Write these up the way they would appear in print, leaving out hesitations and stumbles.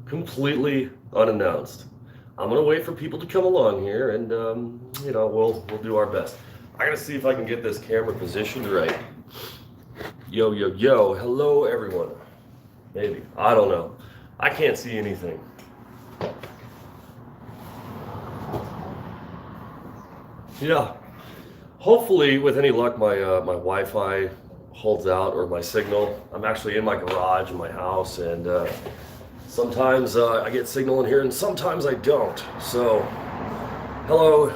completely unannounced. I'm gonna wait for people to come along here, and we'll do our best. I gotta see if I can get this camera positioned right. Yo, yo, yo! Hello, everyone. Maybe I don't know. I can't see anything. Yeah. Hopefully, with any luck, my Wi-Fi holds out, or my signal. I'm actually in my garage in my house, and sometimes I get signal in here, and sometimes I don't. So, hello.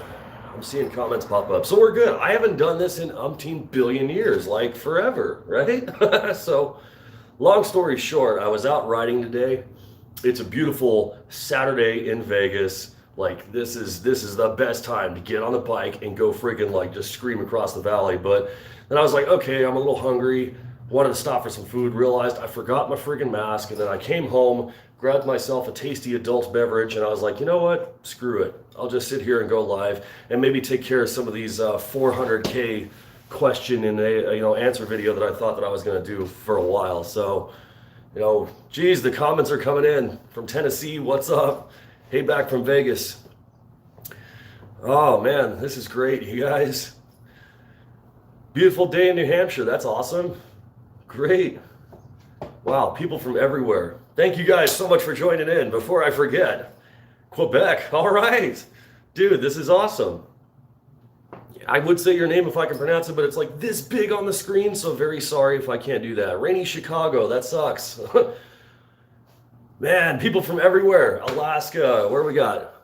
I'm seeing comments pop up. So we're good. I haven't done this in umpteen billion years, like forever, right? So, long story short, I was out riding today. It's a beautiful Saturday in Vegas. Like this is the best time to get on the bike and go freaking like just scream across the valley. But then I was like, okay, I'm a little hungry. Wanted to stop for some food. Realized I forgot my freaking mask, and then I came home, grabbed myself a tasty adult beverage, and I was like, you know what? Screw it. I'll just sit here and go live and maybe take care of some of these 400K question and answer video that I thought that I was going to do for a while. So, geez, the comments are coming in from Tennessee. What's up? Hey, back from Vegas. Oh man, this is great, you guys. Beautiful day in New Hampshire. That's awesome. Great. Wow, people from everywhere. Thank you guys so much for joining in. Before I forget, Quebec. All right. Dude, this is awesome. I would say your name if I can pronounce it, but it's like this big on the screen, so very sorry if I can't do that. Rainy Chicago, that sucks. Man, people from everywhere. Alaska, where we got?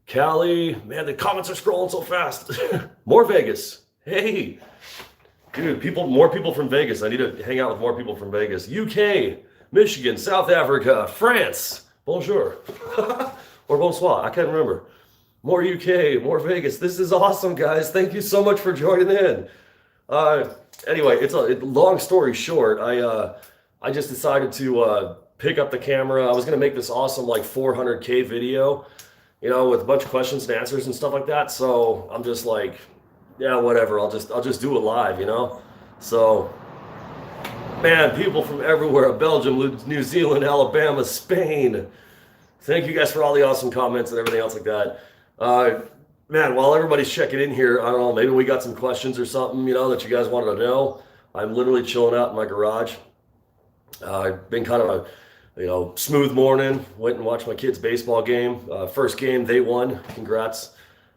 Cali. Man, the comments are scrolling so fast. More Vegas. Hey. Dude, more people from Vegas. I need to hang out with more people from Vegas. UK, Michigan, South Africa, France. Bonjour. Or bonsoir. I can't remember. More UK, more Vegas. This is awesome, guys. Thank you so much for joining in. Anyway, it's a long story short. I just decided to pick up the camera. I was gonna make this awesome like 400K video, with a bunch of questions and answers and stuff like that. So I'm just like, yeah, whatever. I'll just do it live, So, man, people from everywhere: Belgium, New Zealand, Alabama, Spain. Thank you guys for all the awesome comments and everything else like that. Man, while everybody's checking in here, I don't know, maybe we got some questions or something, that you guys wanted to know. I'm literally chilling out in my garage. Been kind of a smooth morning. Went and watched my kids' baseball game. First game, they won. Congrats.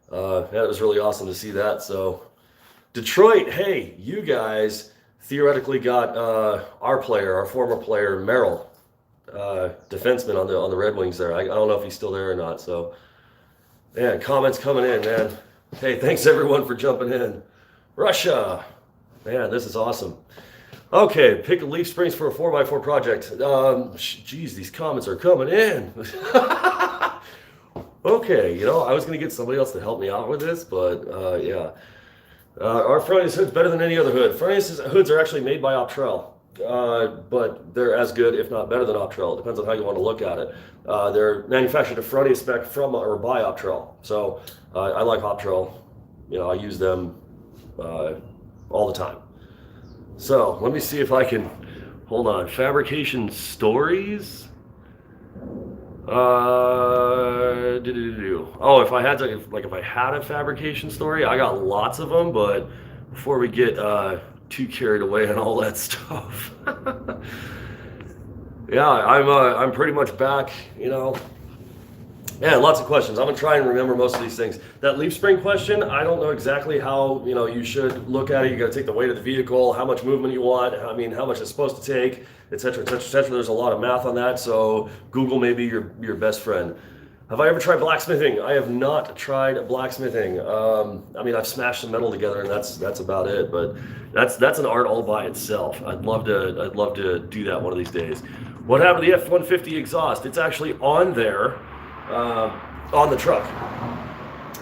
That was really awesome to see that. So, Detroit, hey, you guys theoretically got our former player, Merrill, defenseman on the Red Wings there. I don't know if he's still there or not. So, man, comments coming in, man. Hey, thanks everyone for jumping in. Russia, man, this is awesome. Okay, pick leaf springs for a 4x4 project. Geez, these comments are coming in. Okay, I was going to get somebody else to help me out with this, but yeah. Our Frontiers hood's better than any other hood. Frontiers hoods are actually made by Optrel, but they're as good, if not better than Optrel. It depends on how you want to look at it. They're manufactured to Frontier spec from or by Optrel. So I like Optrel. I use them all the time. So let me see if I can, hold on, fabrication stories. Oh, if I had a fabrication story, I got lots of them, but before we get too carried away on all that stuff. Yeah, I'm pretty much back, Yeah, lots of questions. I'm gonna try and remember most of these things. That leaf spring question, I don't know exactly how you should look at it. You got to take the weight of the vehicle, how much movement you want. I mean, how much it's supposed to take, etc., etc., etc. There's a lot of math on that. So Google may be your best friend. Have I ever tried blacksmithing? I have not tried blacksmithing. I mean, I've smashed some metal together, and that's about it. But that's an art all by itself. I'd love to do that one of these days. What happened to the F-150 exhaust? It's actually on there. On the truck,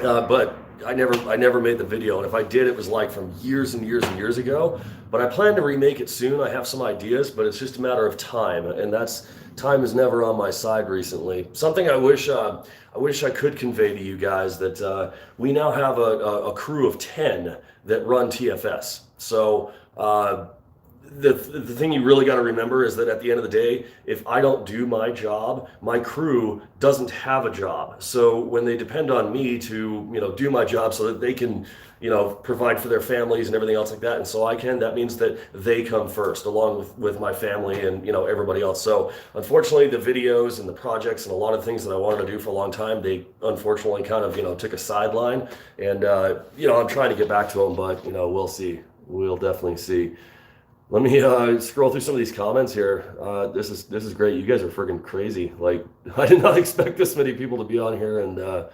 but I never made the video, and if I did, it was like from years and years and years ago. But I plan to remake it soon. I have some ideas, but it's just a matter of time, and time is never on my side recently. Something I wish I could convey to you guys that we now have a crew of 10 that run TFS. So the thing you really got to remember is that at the end of the day, if I don't do my job, my crew doesn't have a job. So when they depend on me to, do my job so that they can, provide for their families and everything else like that, and so I can, that means that they come first along with my family and, everybody else. So unfortunately, the videos and the projects and a lot of things that I wanted to do for a long time, they unfortunately kind of, took a sideline. And, I'm trying to get back to them, but, we'll see. We'll definitely see. Let me scroll through some of these comments here. This is great. You guys are freaking crazy. Like, I did not expect this many people to be on here and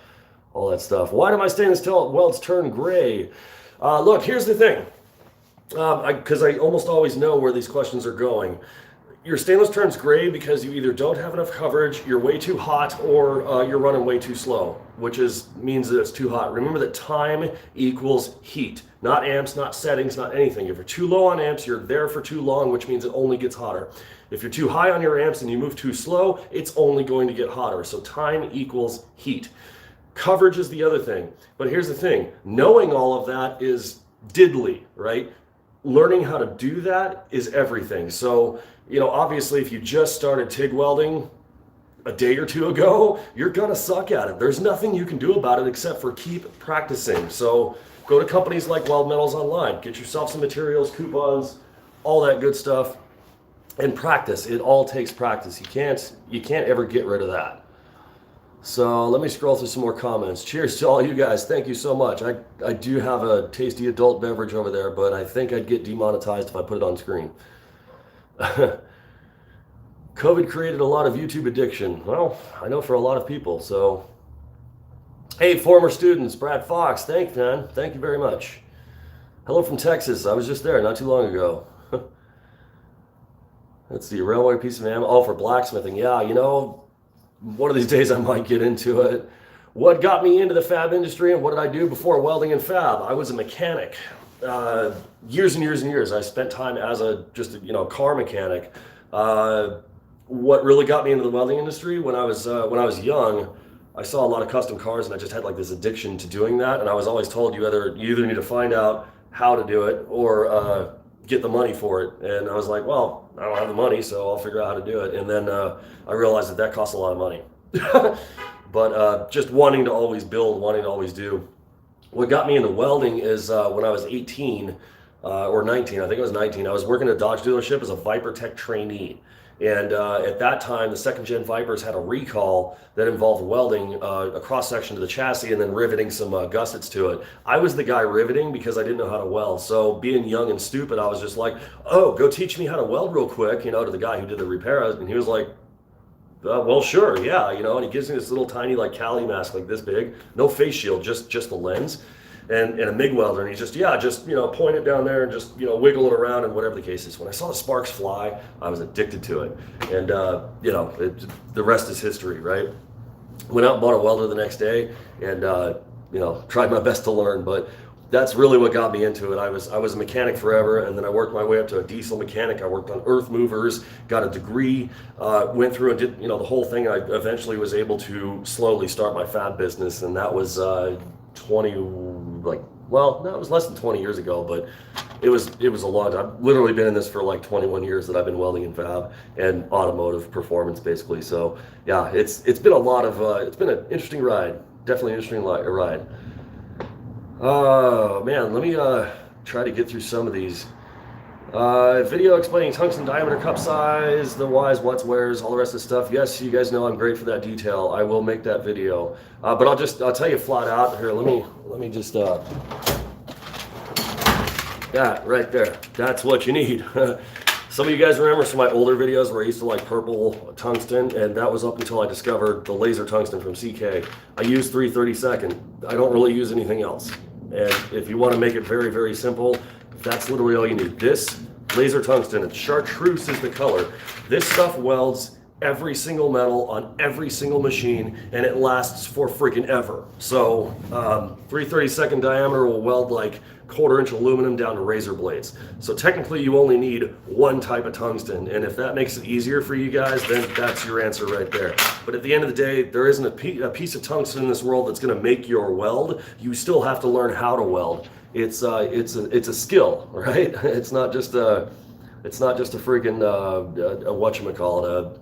all that stuff. Why do my stainless steel welds turn gray? Look, here's the thing. Because I almost always know where these questions are going. Your stainless turns gray because you either don't have enough coverage, you're way too hot, or you're running way too slow, which means that it's too hot. Remember that time equals heat, not amps, not settings, not anything. If you're too low on amps, you're there for too long, which means it only gets hotter. If you're too high on your amps and you move too slow, it's only going to get hotter. So time equals heat. Coverage is the other thing. But here's the thing, knowing all of that is diddly, right? Learning how to do that is everything. So, obviously if you just started TIG welding a day or two ago, you're gonna suck at it. There's nothing you can do about it except for keep practicing. So go to companies like Weld Metals Online, get yourself some materials, coupons, all that good stuff, and practice. It all takes practice. You can't ever get rid of that. So let me scroll through some more comments. Cheers to all you guys. Thank you so much. I do have a tasty adult beverage over there, but I think I'd get demonetized if I put it on screen. COVID created a lot of YouTube addiction. Well, I know for a lot of people, so. Hey, former students, Brad Fox, thanks, man. Thank you very much. Hello from Texas. I was just there not too long ago. Let's see, railway piece of ammo. Oh, for blacksmithing. Yeah, one of these days I might get into it. What got me into the fab industry and what did I do before welding and fab? I was a mechanic. Years and years and years. I spent time as a car mechanic. What really got me into the welding industry when I was young, I saw a lot of custom cars and I just had like this addiction to doing that. And I was always told you either need to find out how to do it or get the money for it. And I was like, well, I don't have the money, so I'll figure out how to do it. And then I realized that costs a lot of money. But just wanting to always build, wanting to always do. What got me into welding is when I was 18 or 19, I think I was 19, I was working at a Dodge dealership as a Viper Tech trainee. And at that time, the second gen Vipers had a recall that involved welding a cross section to the chassis and then riveting some gussets to it. I was the guy riveting because I didn't know how to weld. So being young and stupid, I was just like, oh, go teach me how to weld real quick, to the guy who did the repair. And he was like, well, sure, yeah, and he gives me this little tiny like Cali mask like this big, no face shield, just the lens. And a MIG welder, and he's just point it down there and just wiggle it around and whatever the case is. When I saw the sparks fly, I was addicted to it, and the rest is history, right? Went out and bought a welder the next day, and tried my best to learn, but that's really what got me into it. I was a mechanic forever, and then I worked my way up to a diesel mechanic. I worked on earth movers, got a degree, went through and did the whole thing. I eventually was able to slowly start my fab business, and that was 20, it was less than 20 years ago, but it was a long time. I've literally been in this for like 21 years that I've been welding in fab and automotive performance basically. So yeah, it's been a lot of it's been an interesting ride, definitely an interesting ride. Oh man, let me try to get through some of these. Video explaining tungsten diameter, cup size, the whys, what's, wheres, all the rest of the stuff. Yes, you guys know I'm great for that detail. I will make that video. But I'll tell you flat out here. Let me just that right there. That's what you need. Some of you guys remember some of my older videos where I used to like purple tungsten, and that was up until I discovered the laser tungsten from CK. I use 3/32. I don't really use anything else. And if you want to make it very, very simple, that's literally all you need. This laser tungsten, and chartreuse is the color. This stuff welds every single metal on every single machine, and it lasts for freaking ever. So 3/32 diameter will weld like 1/4 inch aluminum down to razor blades. So technically you only need one type of tungsten, and if that makes it easier for you guys, then that's your answer right there. But at the end of the day, there isn't a piece of tungsten in this world that's going to make your weld. You still have to learn how to weld. It's a skill, right? It's not just It's not just a freaking whatchamacallit.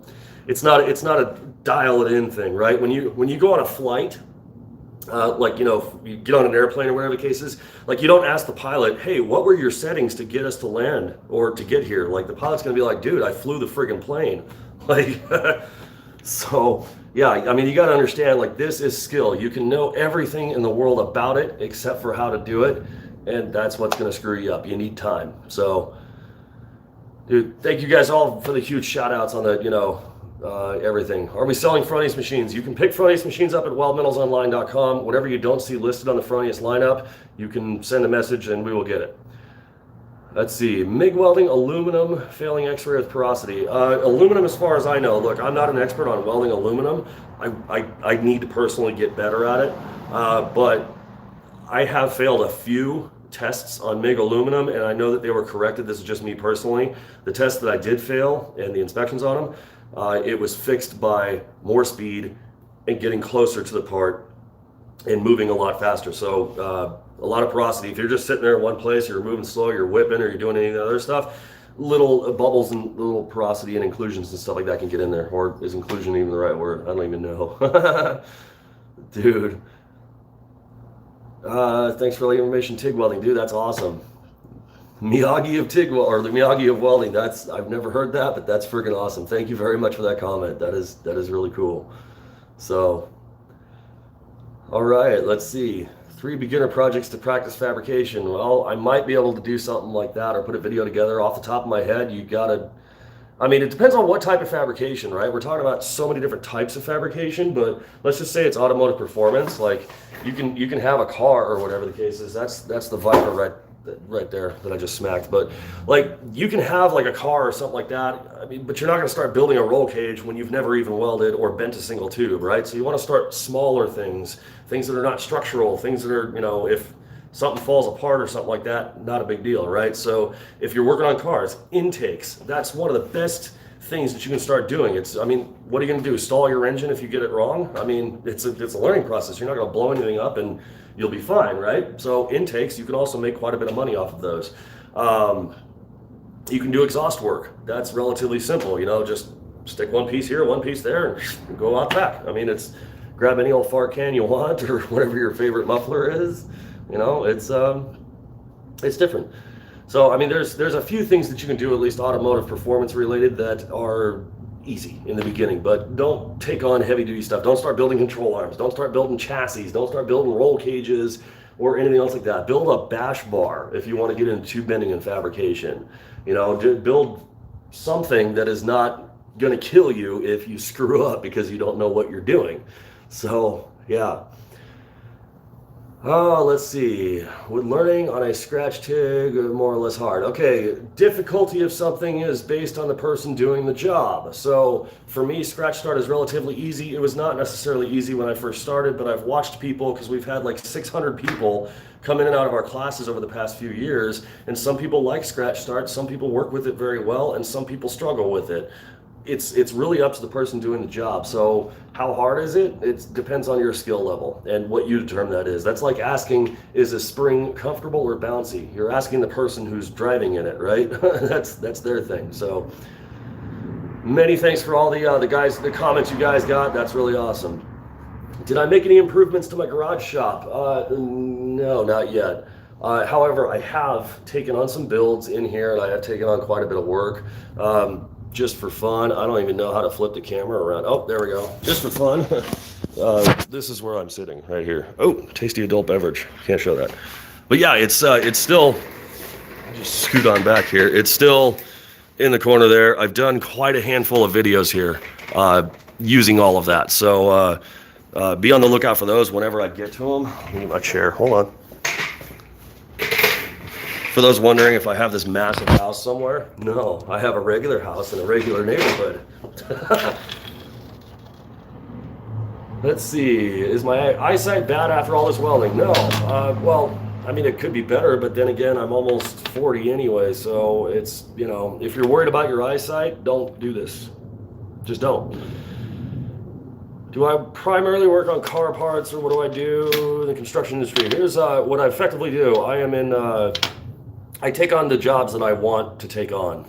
It's not a dial it in thing, right? When you go on a flight, like, you know, you get on an airplane or whatever the case is, like, you don't ask the pilot, hey, what were your settings to get us to land or to get here? Like, the pilot's gonna be like, dude, I flew the friggin' plane. Like, so yeah, I mean, you got to understand, like, this is skill. You can know everything in the world about it except for how to do it, and that's what's going to screw you up. You need time. So, dude, thank you guys all for the huge shout outs on the, you know, everything. Are we selling Frontius machines? You can pick Frontius machines up at weldmetalsonline.com. Whatever you don't see listed on the Frontius lineup, you can send a message and we will get it. Let's see, MIG welding aluminum, failing X-ray with porosity. Aluminum, as far as I know, look, I'm not an expert on welding aluminum. I need to personally get better at it, but I have failed a few tests on MIG aluminum, and I know that they were corrected. This is just me personally. The tests that I did fail and the inspections on them, it was fixed by more speed and getting closer to the part and moving a lot faster. So a lot of porosity. If you're just sitting there in one place, you're moving slow, you're whipping, or you're doing any of the other stuff, little bubbles and little porosity and inclusions and stuff like that can get in there. Or is inclusion even the right word? I don't even know. Dude. Thanks for all the information, TIG welding. Dude, that's awesome. Miyagi of TIG, or the Miyagi of welding. I've never heard that, but that's freaking awesome. Thank you very much for that comment. That is really cool. So, all right, let's see. 3 beginner projects to practice fabrication. Well, I might be able to do something like that or put a video together off the top of my head. You gotta, I mean, it depends on what type of fabrication, right? We're talking about so many different types of fabrication, but let's just say it's automotive performance. Like, you can have a car or whatever the case is. That's the Viper right there that I just smacked. But like, you can have like a car or something like that. I mean, but you're not going to start building a roll cage when you've never even welded or bent a single tube, right? So you want to start smaller things that are not structural, things that are, you know, if something falls apart or something like that, not a big deal, right? So if you're working on cars, intakes, that's one of the best things that you can start doing. I mean, what are you going to do? Stall your engine if you get it wrong? I mean, it's a learning process. You're not going to blow anything up and you'll be fine, right? So intakes, you can also make quite a bit of money off of those. You can do exhaust work. That's relatively simple, you know, just stick one piece here, one piece there, and go out back. I mean, it's grab any old fart can you want or whatever your favorite muffler is, you know, it's different. So, I mean, there's a few things that you can do, at least automotive performance related, that are easy in the beginning, but don't take on heavy duty stuff. Don't start building control arms. Don't start building chassis. Don't start building roll cages or anything else like that. Build a bash bar if you want to get into tube bending and fabrication. You know, build something that is not going to kill you if you screw up because you don't know what you're doing. So, yeah. Let's see. Would learning on a scratch TIG more or less hard? Okay, difficulty of something is based on the person doing the job. So for me, scratch start is relatively easy. It was not necessarily easy when I first started, but I've watched people, because we've had like 600 people come in and out of our classes over the past few years, and some people like scratch start, some people work with it very well, and some people struggle with it. It's really up to the person doing the job. So how hard is it? It depends on your skill level and what you determine that is. That's like asking, is a spring comfortable or bouncy? You're asking the person who's driving in it, right? that's their thing. So many thanks for all the comments you guys got. That's really awesome. Did I make any improvements to my garage shop? No, not yet. However, I have taken on some builds in here, and I have taken on quite a bit of work. Just for fun. I don't even know how to flip the camera around. Oh, there we go. Just for fun. This is where I'm sitting, right here. Oh, tasty adult beverage. Can't show that. But yeah, it's still, just scoot on back here. It's still in the corner there. I've done quite a handful of videos here using all of that. So be on the lookout for those whenever I get to them. Let me get my chair. Hold on. For those wondering if I have this massive house somewhere, no, I have a regular house in a regular neighborhood. Let's see, is my eyesight bad after all this welding? No, well, I mean, it could be better, but then again, I'm almost 40 anyway, so it's, you know, if you're worried about your eyesight, don't do this. Just don't. Do I primarily work on car parts, or what do I do in the construction industry? Here's what I effectively do. I am in I take on the jobs that I want to take on.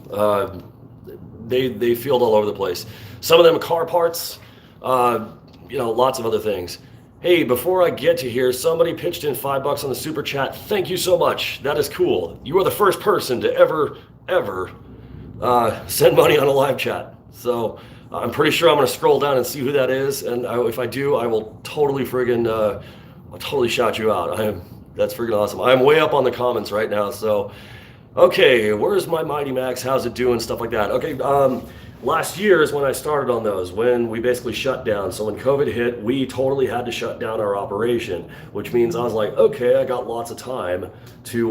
They field all over the place. Some of them car parts, lots of other things. Hey, before I get to here, somebody pitched in $5 on the super chat. Thank you so much. That is cool. You are the first person to ever send money on a live chat. So I'm pretty sure I'm going to scroll down and see who that is. And if I do, I will totally I'll totally shout you out. That's friggin' awesome. I'm way up on the comments right now. So, okay, where's my Mighty Max? How's it doing? Stuff like that. Okay, last year is when I started on those, when we basically shut down. So when COVID hit, we totally had to shut down our operation, which means I was like, okay, I got lots of time to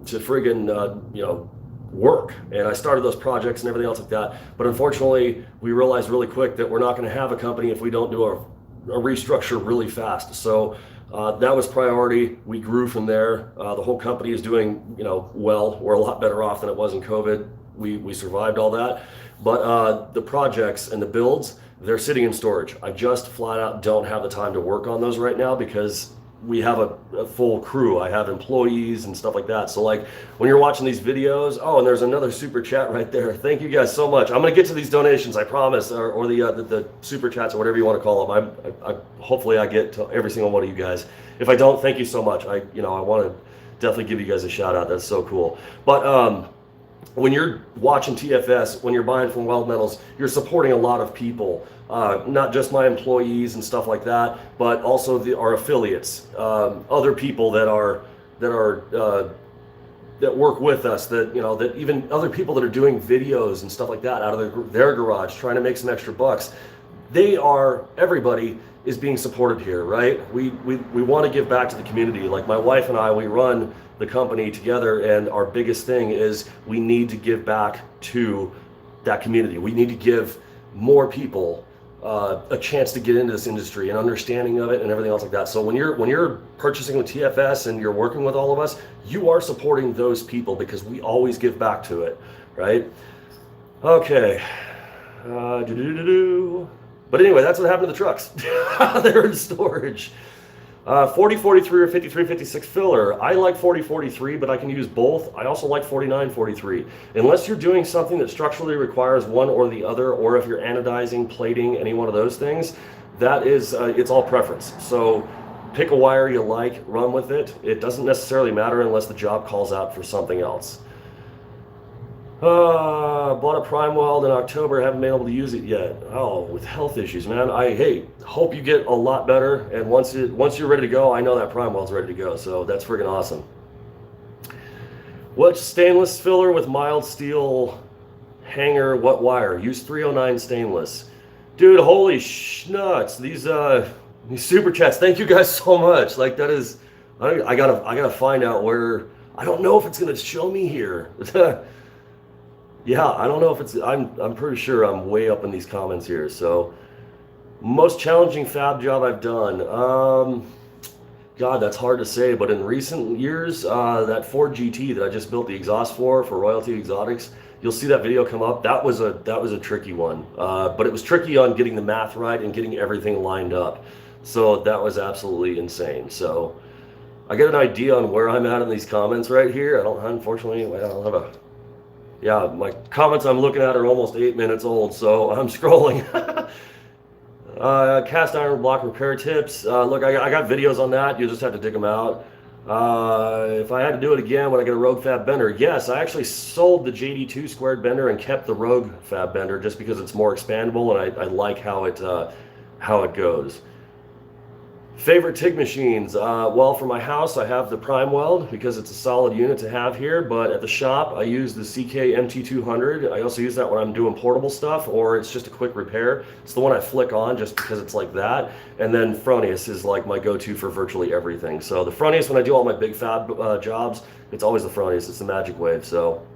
friggin', work. And I started those projects and everything else like that. But unfortunately, we realized really quick that we're not going to have a company if we don't do a restructure really fast. So that was priority. We grew from there. The whole company is doing, well. We're a lot better off than it was in COVID. We survived all that. But the projects and the builds, they're sitting in storage. I just flat out don't have the time to work on those right now because we have a full crew. I have employees and stuff like that. So like when you're watching these videos, and there's another super chat right there. Thank you guys so much. I'm gonna get to these donations, I promise, or the super chats or whatever you want to call them. I hopefully I get to every single one of you guys. If I don't, thank you so much. I want to definitely give you guys a shout out. That's so cool. But when you're watching TFS, when you're buying from Weld Metals, you're supporting a lot of people, not just my employees and stuff like that, but also our affiliates, other people that work with us, that even other people that are doing videos and stuff like that out of their garage, trying to make some extra bucks. Everybody is being supported here, right? We want to give back to the community. Like my wife and I, we run the company together, and our biggest thing is we need to give back to that community. We need to give more people a chance to get into this industry and understanding of it and everything else like that. So when you're purchasing with TFS and you're working with all of us, you are supporting those people because we always give back to it, right? Okay. But anyway, that's what happened to the trucks. They're in storage. 4043 or 5356 filler. I like 4043, but I can use both. I also like 4943. Unless you're doing something that structurally requires one or the other, or if you're anodizing, plating, any one of those things, that is, it's all preference. So pick a wire you like, run with it. It doesn't necessarily matter unless the job calls out for something else. Bought a prime weld in October, haven't been able to use it yet. Oh, with health issues, man. Hope you get a lot better, and once you're ready to go, I know that prime weld's ready to go, so that's freaking awesome. What stainless filler with mild steel hanger, what wire? Use 309 stainless. Dude, holy schnuts. These super chats, thank you guys so much. Like that is, I gotta find out where, I don't know if it's gonna show me here. Yeah, I don't know if it's, I'm pretty sure I'm way up in these comments here. So, most challenging fab job I've done. God, that's hard to say, but in recent years, that Ford GT that I just built the exhaust for Royalty Exotics, you'll see that video come up. That was a tricky one, but it was tricky on getting the math right and getting everything lined up. So that was absolutely insane. So I get an idea on where I'm at in these comments right here. Unfortunately, I don't have a, yeah, my comments I'm looking at are almost 8 minutes old, so I'm scrolling. Cast iron block repair tips. Look, I got videos on that. You just have to dig them out. If I had to do it again, would I get a Rogue Fab bender? Yes, I actually sold the JD2 squared bender and kept the Rogue Fab bender just because it's more expandable and I like how it goes. Favorite TIG machines? Well, for my house, I have the Prime Weld because it's a solid unit to have here, but at the shop, I use the CK MT200. I also use that when I'm doing portable stuff or it's just a quick repair. It's the one I flick on just because it's like that. And then Fronius is like my go-to for virtually everything. So the Fronius, when I do all my big fab jobs, it's always the Fronius. It's the Magic Wave. So,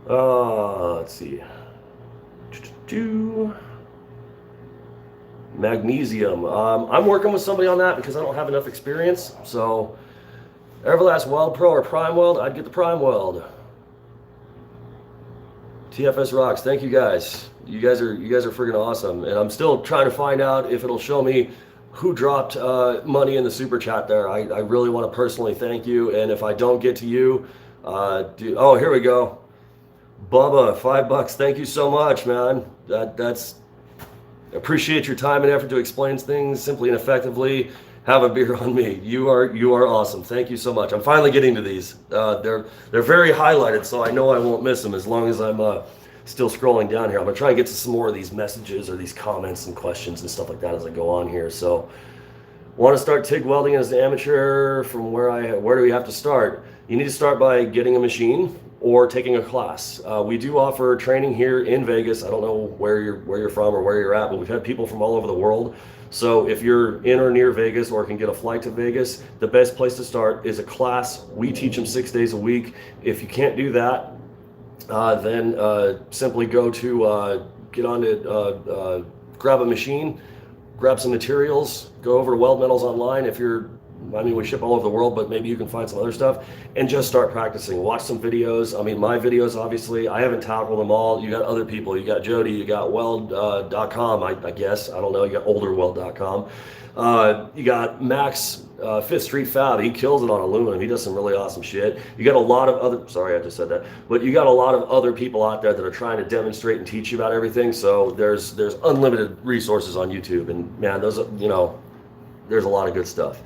let's see. Magnesium. I'm working with somebody on that because I don't have enough experience. So, Everlast Weld Pro or Prime Weld, I'd get the Prime Weld. TFS rocks. Thank you guys. You guys are freaking awesome. And I'm still trying to find out if it'll show me who dropped money in the super chat there. I really want to personally thank you. And if I don't get to you, oh, here we go. Bubba, $5. Thank you so much, man. That's appreciate your time and effort to explain things simply and effectively. Have a beer on me. You are awesome. Thank you so much. I'm finally getting to these. They're very highlighted, so I know I won't miss them as long as I'm still scrolling down here. I'm gonna try and get to some more of these messages or these comments and questions and stuff like that as I go on here. So, want to start TIG welding as an amateur? From where do we have to start? You need to start by getting a machine or taking a class. We do offer training here in Vegas. I don't know where you're from or where you're at, but we've had people from all over the world. So if you're in or near Vegas or can get a flight to Vegas, the best place to start is a class. We teach them 6 days a week. If you can't do that, then simply go to get on to grab a machine, grab some materials, go over to Weld Metals online. We ship all over the world, but maybe you can find some other stuff and just start practicing. Watch some videos. I mean, my videos, obviously, I haven't tackled them all. You got other people. You got Jody, you got Weld.com, I guess. I don't know. You got olderweld.com. You got Max, Fifth Street Fab. He kills it on aluminum. He does some really awesome shit. You got a lot of other, sorry, I just said that, but you got a lot of other people out there that are trying to demonstrate and teach you about everything. So there's unlimited resources on YouTube, and man, there's a lot of good stuff.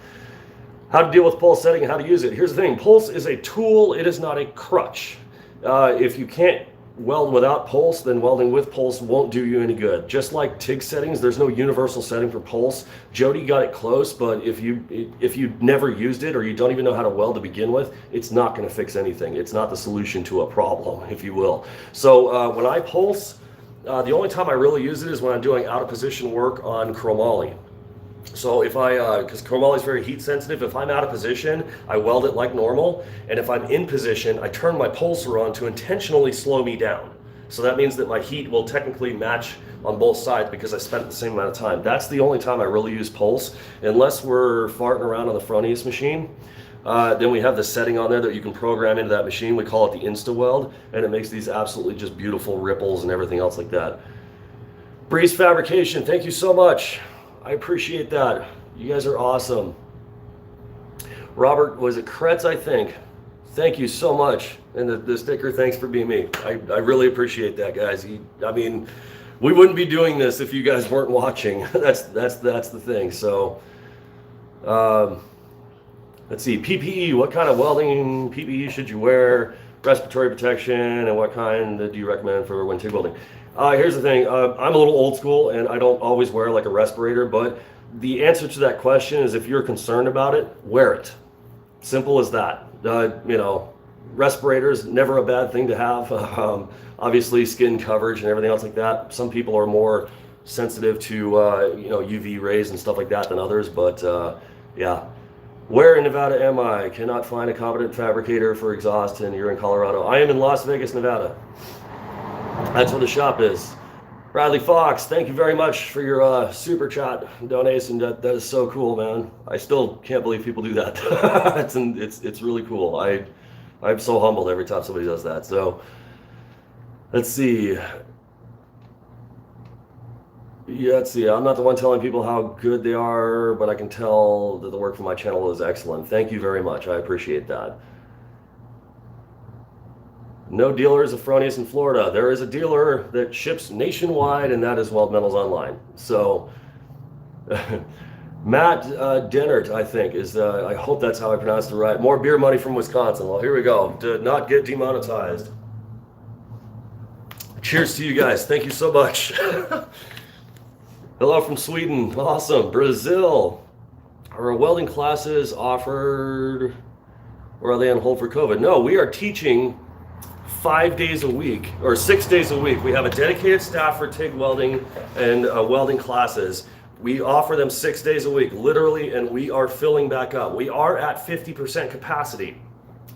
How to deal with pulse setting and how to use it. Here's the thing, pulse is a tool, it is not a crutch. If you can't weld without pulse, then welding with pulse won't do you any good. Just like TIG settings, there's no universal setting for pulse. Jody got it close, but if you never used it or you don't even know how to weld to begin with, it's not gonna fix anything. It's not the solution to a problem, if you will. So when I pulse, the only time I really use it is when I'm doing out of position work on chromoly. So if because chromoly is very heat sensitive, if I'm out of position, I weld it like normal. And if I'm in position, I turn my pulser on to intentionally slow me down. So that means that my heat will technically match on both sides because I spent the same amount of time. That's the only time I really use pulse, unless we're farting around on the Fronius machine. Then we have the setting on there that you can program into that machine. We call it the Insta Weld, and it makes these absolutely just beautiful ripples and everything else like that. Breeze Fabrication, thank you so much. I appreciate that. You guys are awesome. Robert, was it Kretz, I think? Thank you so much. And the sticker, thanks for being me. I really appreciate that, guys. I mean, we wouldn't be doing this if you guys weren't watching. That's the thing. So, let's see. PPE, what kind of welding PPE should you wear? Respiratory protection, and what kind do you recommend for when TIG welding? Here's the thing, I'm a little old school and I don't always wear like a respirator, but the answer to that question is if you're concerned about it, wear it. Simple as that. Respirators, never a bad thing to have. Obviously skin coverage and everything else like that. Some people are more sensitive to UV rays and stuff like that than others, but yeah. Where in Nevada am I? Cannot find a competent fabricator for exhaust, and you're in Colorado. I am in Las Vegas, Nevada. That's where the shop is. Bradley Fox, thank you very much for your super chat donation. That is so cool, man. I still can't believe people do that. it's really cool. I'm so humbled every time somebody does that. So let's see. Yeah, let's see. I'm not the one telling people how good they are, but I can tell that the work from my channel is excellent. Thank you very much. I appreciate that. No dealers of Fronius in Florida. There is a dealer that ships nationwide, and that is Weld Metals Online. So, Matt Dennert, I think, is, I hope that's how I pronounced it right. More beer money from Wisconsin. Well, here we go. To not get demonetized. Cheers to you guys. Thank you so much. Hello from Sweden. Awesome. Brazil. Are welding classes offered, or are they on hold for COVID? No, we are teaching 5 days a week or 6 days a week. We have a dedicated staff for TIG welding and welding classes. We offer them 6 days a week, literally, and we are filling back up. We are at 50% capacity.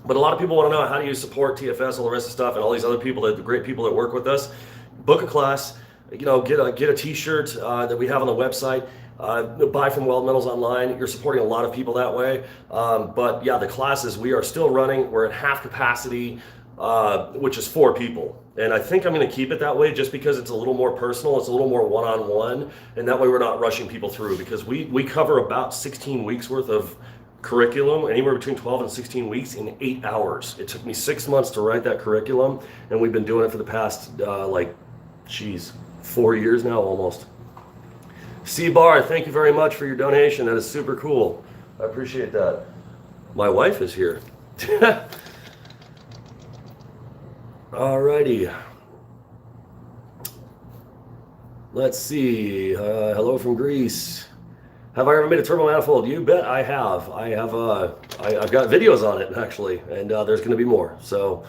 But a lot of people want to know, how do you support TFS, all the rest of the stuff, and all these other people, the great people that work with us. Book a class, get a t-shirt that we have on the website. Buy from Weld Metals Online. You're supporting a lot of people that way. But yeah, the classes, we are still running. We're at half capacity. which is 4 people. And I think I'm going to keep it that way just because it's a little more personal. It's a little more one-on-one. And that way we're not rushing people through, because we cover about 16 weeks worth of curriculum, anywhere between 12 and 16 weeks in 8 hours. It took me 6 months to write that curriculum. And we've been doing it for the past, 4 years now almost. C-Bar, thank you very much for your donation. That is super cool. I appreciate that. My wife is here. Alrighty. Let's see. Hello from Greece. Have I ever made a turbo manifold? You bet I have. I've got videos on it actually, and there's going to be more. So,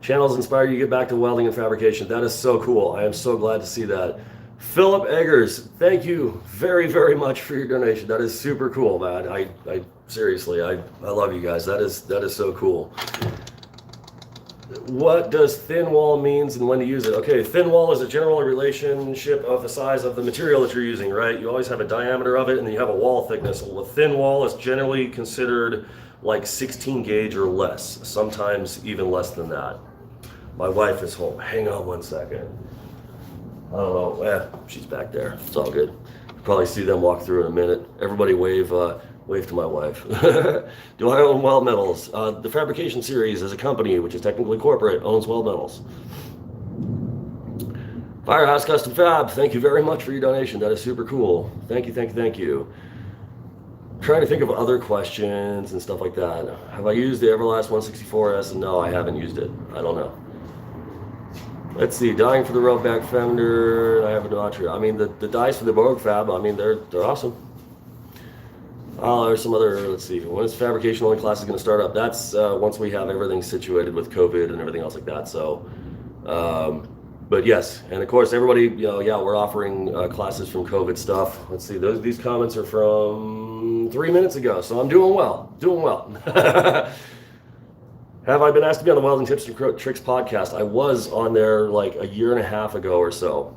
channels inspire you to get back to welding and fabrication. That is so cool. I am so glad to see that. Philip Eggers, thank you very, very much for your donation. That is super cool, man. I seriously, I love you guys. That is so cool. What does thin wall means and when to use it? Okay, thin wall is a general relationship of the size of the material that you're using, right? You always have a diameter of it, and then you have a wall thickness. Well, a thin wall is generally considered like 16 gauge or less, sometimes even less than that. My wife is home. Hang on one second. I don't know. She's back there. It's all good. You'll probably see them walk through in a minute. Everybody wave to my wife. Do I own Weld Metals? The Fabrication series is a company, which is technically corporate, owns Weld Metals. Firehouse Custom Fab, thank you very much for your donation. That is super cool. Thank you, thank you, thank you. Trying to think of other questions and stuff like that. Have I used the Everlast 164S? No, I haven't used it. I don't know. Let's see, dying for the rub back fender. I have a notcher. I mean, the dies for the Borg Fab, I mean, they're awesome. There's some other, let's see, when is fabrication only classes going to start up? That's once we have everything situated with COVID and everything else like that. So, but yes, and of course, everybody, yeah, we're offering classes from COVID stuff. Let's see, these comments are from 3 minutes ago, so I'm doing well, Have I been asked to be on the Welding Tips and Tricks podcast? I was on there like a year and a half ago or so.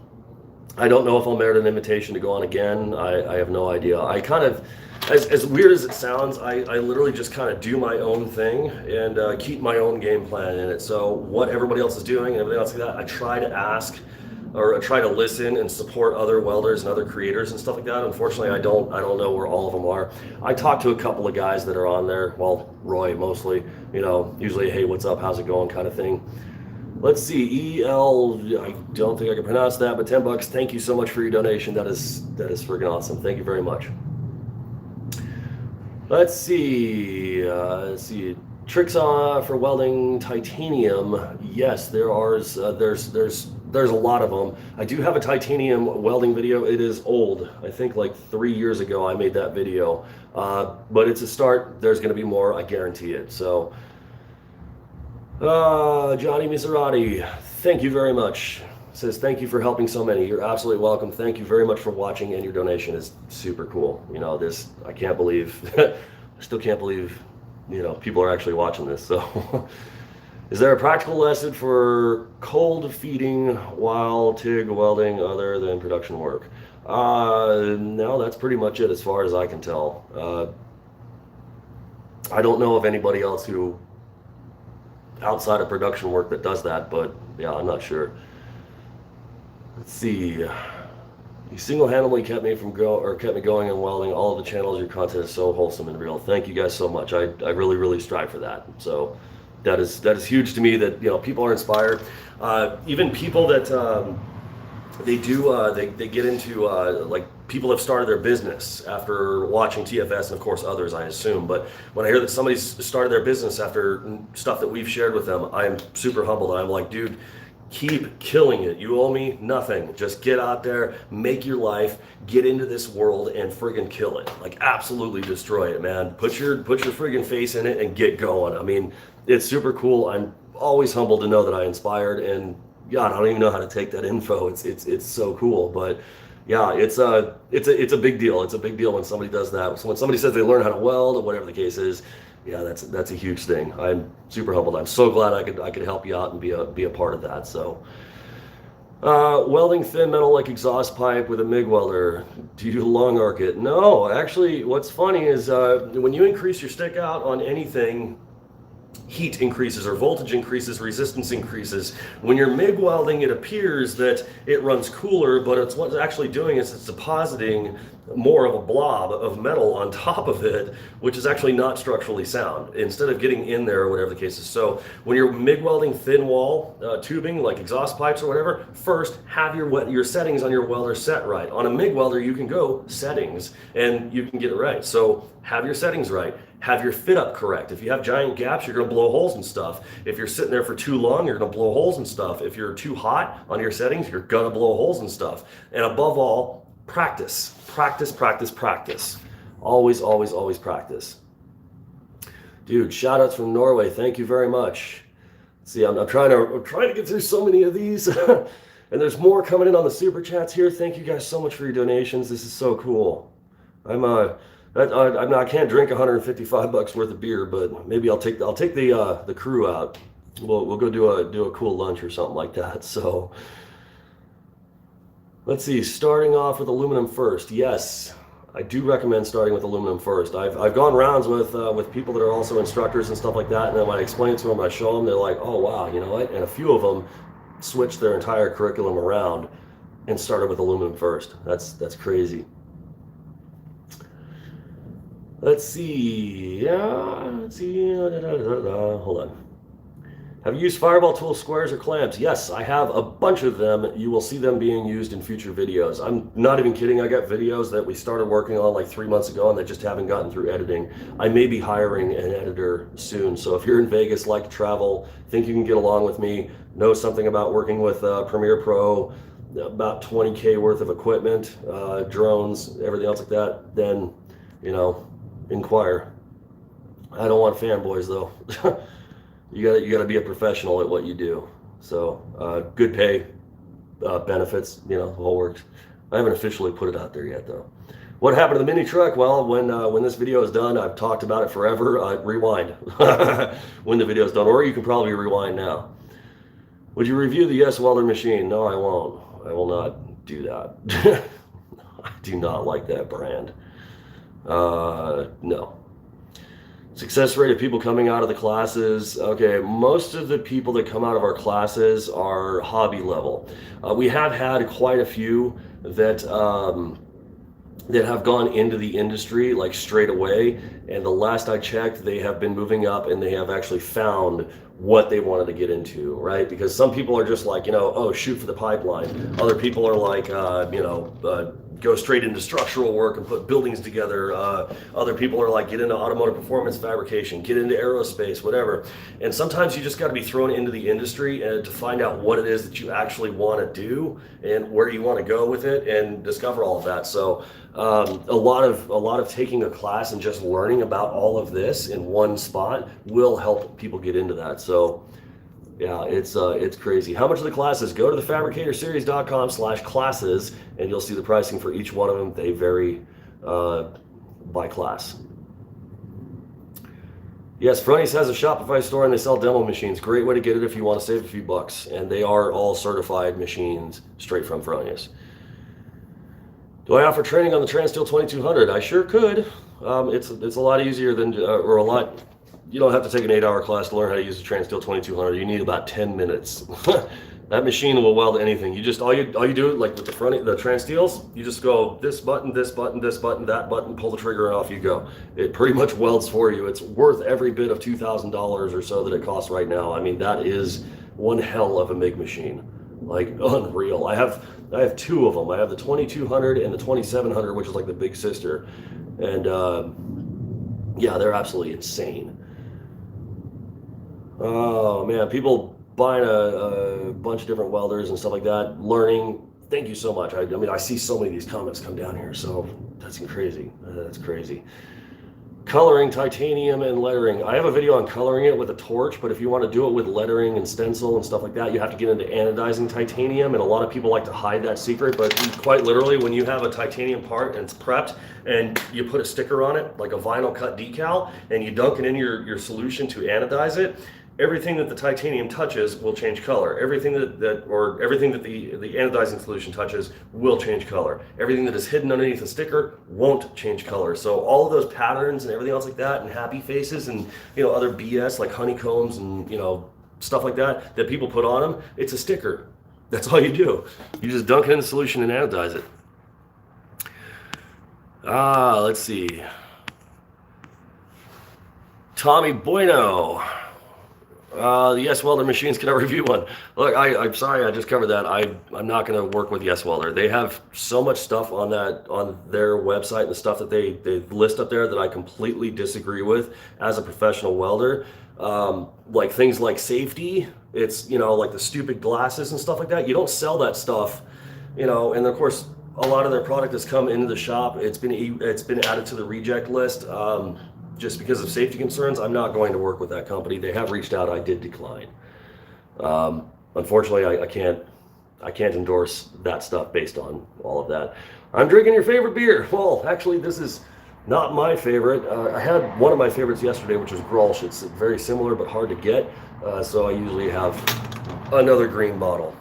I don't know if I'll merit an invitation to go on again. I have no idea. I kind of, as weird as it sounds, I literally just kind of do my own thing and keep my own game plan in it. So what everybody else is doing and everything else like that, I try to ask or I try to listen and support other welders and other creators and stuff like that. Unfortunately, I don't know where all of them are. I talked to a couple of guys that are on there. Well, Roy mostly, usually, hey, what's up? How's it going? Kind of thing. Let's see, EL, I don't think I can pronounce that, but $10. Thank you so much for your donation. That is freaking awesome. Thank you very much. Let's see, tricks for welding titanium. Yes, there's a lot of them. I do have a titanium welding video. It is old. I think like 3 years ago I made that video, but it's a start. There's going to be more, I guarantee it. So, Johnny Miserati, thank you very much. Says thank you for helping so many. You're absolutely welcome. Thank you very much for watching, and your donation is super cool. I can't believe, I still can't believe, people are actually watching this. So, is there a practical lesson for cold feeding while TIG welding other than production work? No, that's pretty much it as far as I can tell. I don't know of anybody else who outside of production work that does that, but yeah, I'm not sure. Let's see. You single-handedly kept me going in welding. All of the channels, your content is so wholesome and real. Thank you guys so much. I really, really strive for that. So that is huge to me that people are inspired. Even people that they get into like people have started their business after watching TFS and of course others, I assume. But when I hear that somebody's started their business after stuff that we've shared with them, I'm super humbled. I'm like, dude, keep killing it. You owe me nothing. Just get out there, make your life, get into this world and friggin' kill it. Like absolutely destroy it, man. Put your friggin' face in it and get going. I mean, it's super cool. I'm always humbled to know that I inspired, and God, I don't even know how to take that info. It's so cool. But yeah, it's a big deal. It's a big deal when somebody does that. So when somebody says they learn how to weld or whatever the case is, yeah, that's a huge thing. I'm super humbled. I'm so glad I could help you out and be a part of that. So, welding thin metal like exhaust pipe with a MIG welder. Do you long arc it? No, actually, what's funny is when you increase your stick out on anything, heat increases or voltage increases, resistance increases. When you're MIG welding, it appears that it runs cooler, but it's what's actually doing is it's depositing more of a blob of metal on top of it, which is actually not structurally sound, instead of getting in there or whatever the case is. So when you're MIG welding thin wall tubing, like exhaust pipes or whatever, first have your settings on your welder set right. On a MIG welder, you can go settings and you can get it right. So have your settings right. Have your fit up correct. If you have giant gaps, you're going to blow holes and stuff. If you're sitting there for too long, you're going to blow holes and stuff. If you're too hot on your settings, you're going to blow holes and stuff. And above all, practice. Practice, practice, practice. Always, always, always practice. Dude, shout outs from Norway. Thank you very much. See, I'm trying to get through so many of these. And there's more coming in on the super chats here. Thank you guys so much for your donations. This is so cool. I can't drink $155 worth of beer, but maybe I'll take the crew out. We'll go do a cool lunch or something like that. So let's see. Starting off with aluminum first. Yes, I do recommend starting with aluminum first. I've gone rounds with people that are also instructors and stuff like that, and then when I explain it to them, I show them, they're like, oh wow, you know what? And a few of them switched their entire curriculum around and started with aluminum first. That's crazy. Let's see. Hold on. Have you used fireball tools, squares, or clamps? Yes, I have a bunch of them. You will see them being used in future videos. I'm not even kidding. I got videos that we started working on like 3 months ago and they just haven't gotten through editing. I may be hiring an editor soon. So if you're in Vegas, like to travel, think you can get along with me, know something about working with Premiere Pro, about 20K worth of equipment, drones, everything else like that, then, you know, inquire. I don't want fanboys though. You gotta be a professional at what you do. So good pay, benefits, you know, the whole works. I haven't officially put it out there yet though. What happened to the mini truck? Well, when this video is done, I've talked about it forever. Rewind when the video is done, or you can probably rewind now. Would you review the Yes Welder machine? No, I won't. I will not do that. I do not like that brand. No. Success rate of people coming out of the classes. Okay, most of the people that come out of our classes are hobby level. We have had quite a few that have gone into the industry like straight away, and the last I checked, they have been moving up and they have actually found what they wanted to get into, right? Because some people are just like, you know, oh, shoot for the pipeline. Other people are like, go straight into structural work and put buildings together. Other people are like, get into automotive performance fabrication, get into aerospace, whatever. And sometimes you just got to be thrown into the industry and to find out what it is that you actually want to do and where you want to go with it and discover all of that. So a lot of taking a class and just learning about all of this in one spot will help people get into that. So yeah, it's crazy. How much of the classes? Go to thefabricatorseries.com/classes and you'll see the pricing for each one of them. They vary by class. Yes, Fronties has a Shopify store and they sell demo machines. Great way to get it if you want to save a few bucks. And they are all certified machines straight from Fronties. Do I offer training on the Transsteel 2200? I sure could. It's a lot easier than, you don't have to take an 8-hour class to learn how to use the Transsteel 2200. You need about 10 minutes. That machine will weld anything. You just all you do, like with the Transsteels, you just go this button, this button, this button, that button, pull the trigger, and off you go. It pretty much welds for you. It's worth every bit of $2,000 or so that it costs right now. I mean, that is one hell of a MIG machine, like unreal. I have two of them. I have the 2200 and the 2700, which is like the big sister, and yeah, they're absolutely insane. Oh man, people buying a bunch of different welders and stuff like that, learning. Thank you so much. I mean, I see so many of these comments come down here, so that's crazy. That's crazy. Coloring titanium and lettering. I have a video on coloring it with a torch, but if you want to do it with lettering and stencil and stuff like that, you have to get into anodizing titanium, and a lot of people like to hide that secret, but quite literally, when you have a titanium part and it's prepped and you put a sticker on it, like a vinyl cut decal, and you dunk it in your solution to anodize it, everything that the titanium touches will change color. Everything that the anodizing solution touches will change color. Everything that is hidden underneath the sticker won't change color. So all of those patterns and everything else like that, and happy faces and other BS like honeycombs and stuff like that people put on them, it's a sticker. That's all you do. You just dunk it in the solution and anodize it. Let's see. Tommy Bueno. The Yes Welder machines, can I review one? Look, I'm sorry, I just covered that. I'm not going to work with Yes Welder. They have so much stuff on their website and the stuff that they list up there that I completely disagree with as a professional welder. Like things like safety, it's like the stupid glasses and stuff like that. You don't sell that stuff, and of course a lot of their product has come into the shop. It's been added to the reject list. Just because of safety concerns, I'm not going to work with that company. They have reached out. I did decline. Unfortunately, I can't endorse that stuff based on all of that. I'm drinking your favorite beer. Well, actually, this is not my favorite. I had one of my favorites yesterday, which was Grolsch. It's very similar but hard to get, so I usually have another green bottle.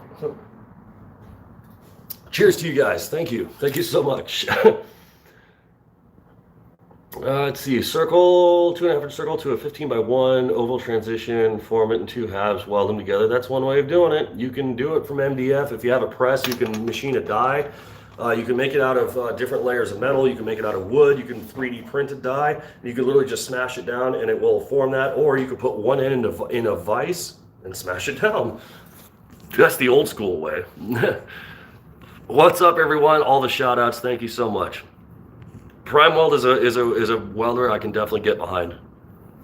Cheers to you guys. Thank you. Thank you so much. Let's see, circle, 2.5 inch circle to a 15x1 oval transition, form it in 2 halves, weld them together. That's one way of doing it. You can do it from MDF. If you have a press, you can machine a die. You can make it out of different layers of metal. You can make it out of wood. You can 3D print a die. You can literally just smash it down and it will form that. Or you could put one end in a vise and smash it down. That's the old school way. What's up, everyone? All the shout outs. Thank you so much. Prime Weld is a welder I can definitely get behind.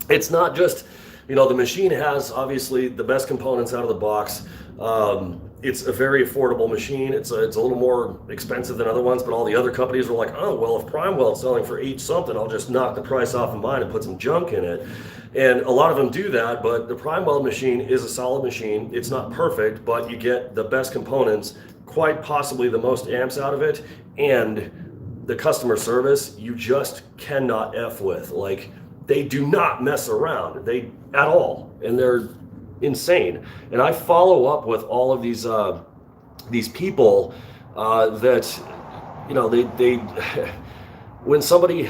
It's not just, the machine has obviously the best components out of the box. It's a very affordable machine. It's a little more expensive than other ones, but all the other companies were like, oh, well, if Prime Weld's selling for $8 something, I'll just knock the price off of mine and put some junk in it. And a lot of them do that, but the Prime Weld machine is a solid machine. It's not perfect, but you get the best components, quite possibly the most amps out of it, and the customer service you just cannot F with. Like, they do not mess around at all, and they're insane. And I follow up with all of these people that they when somebody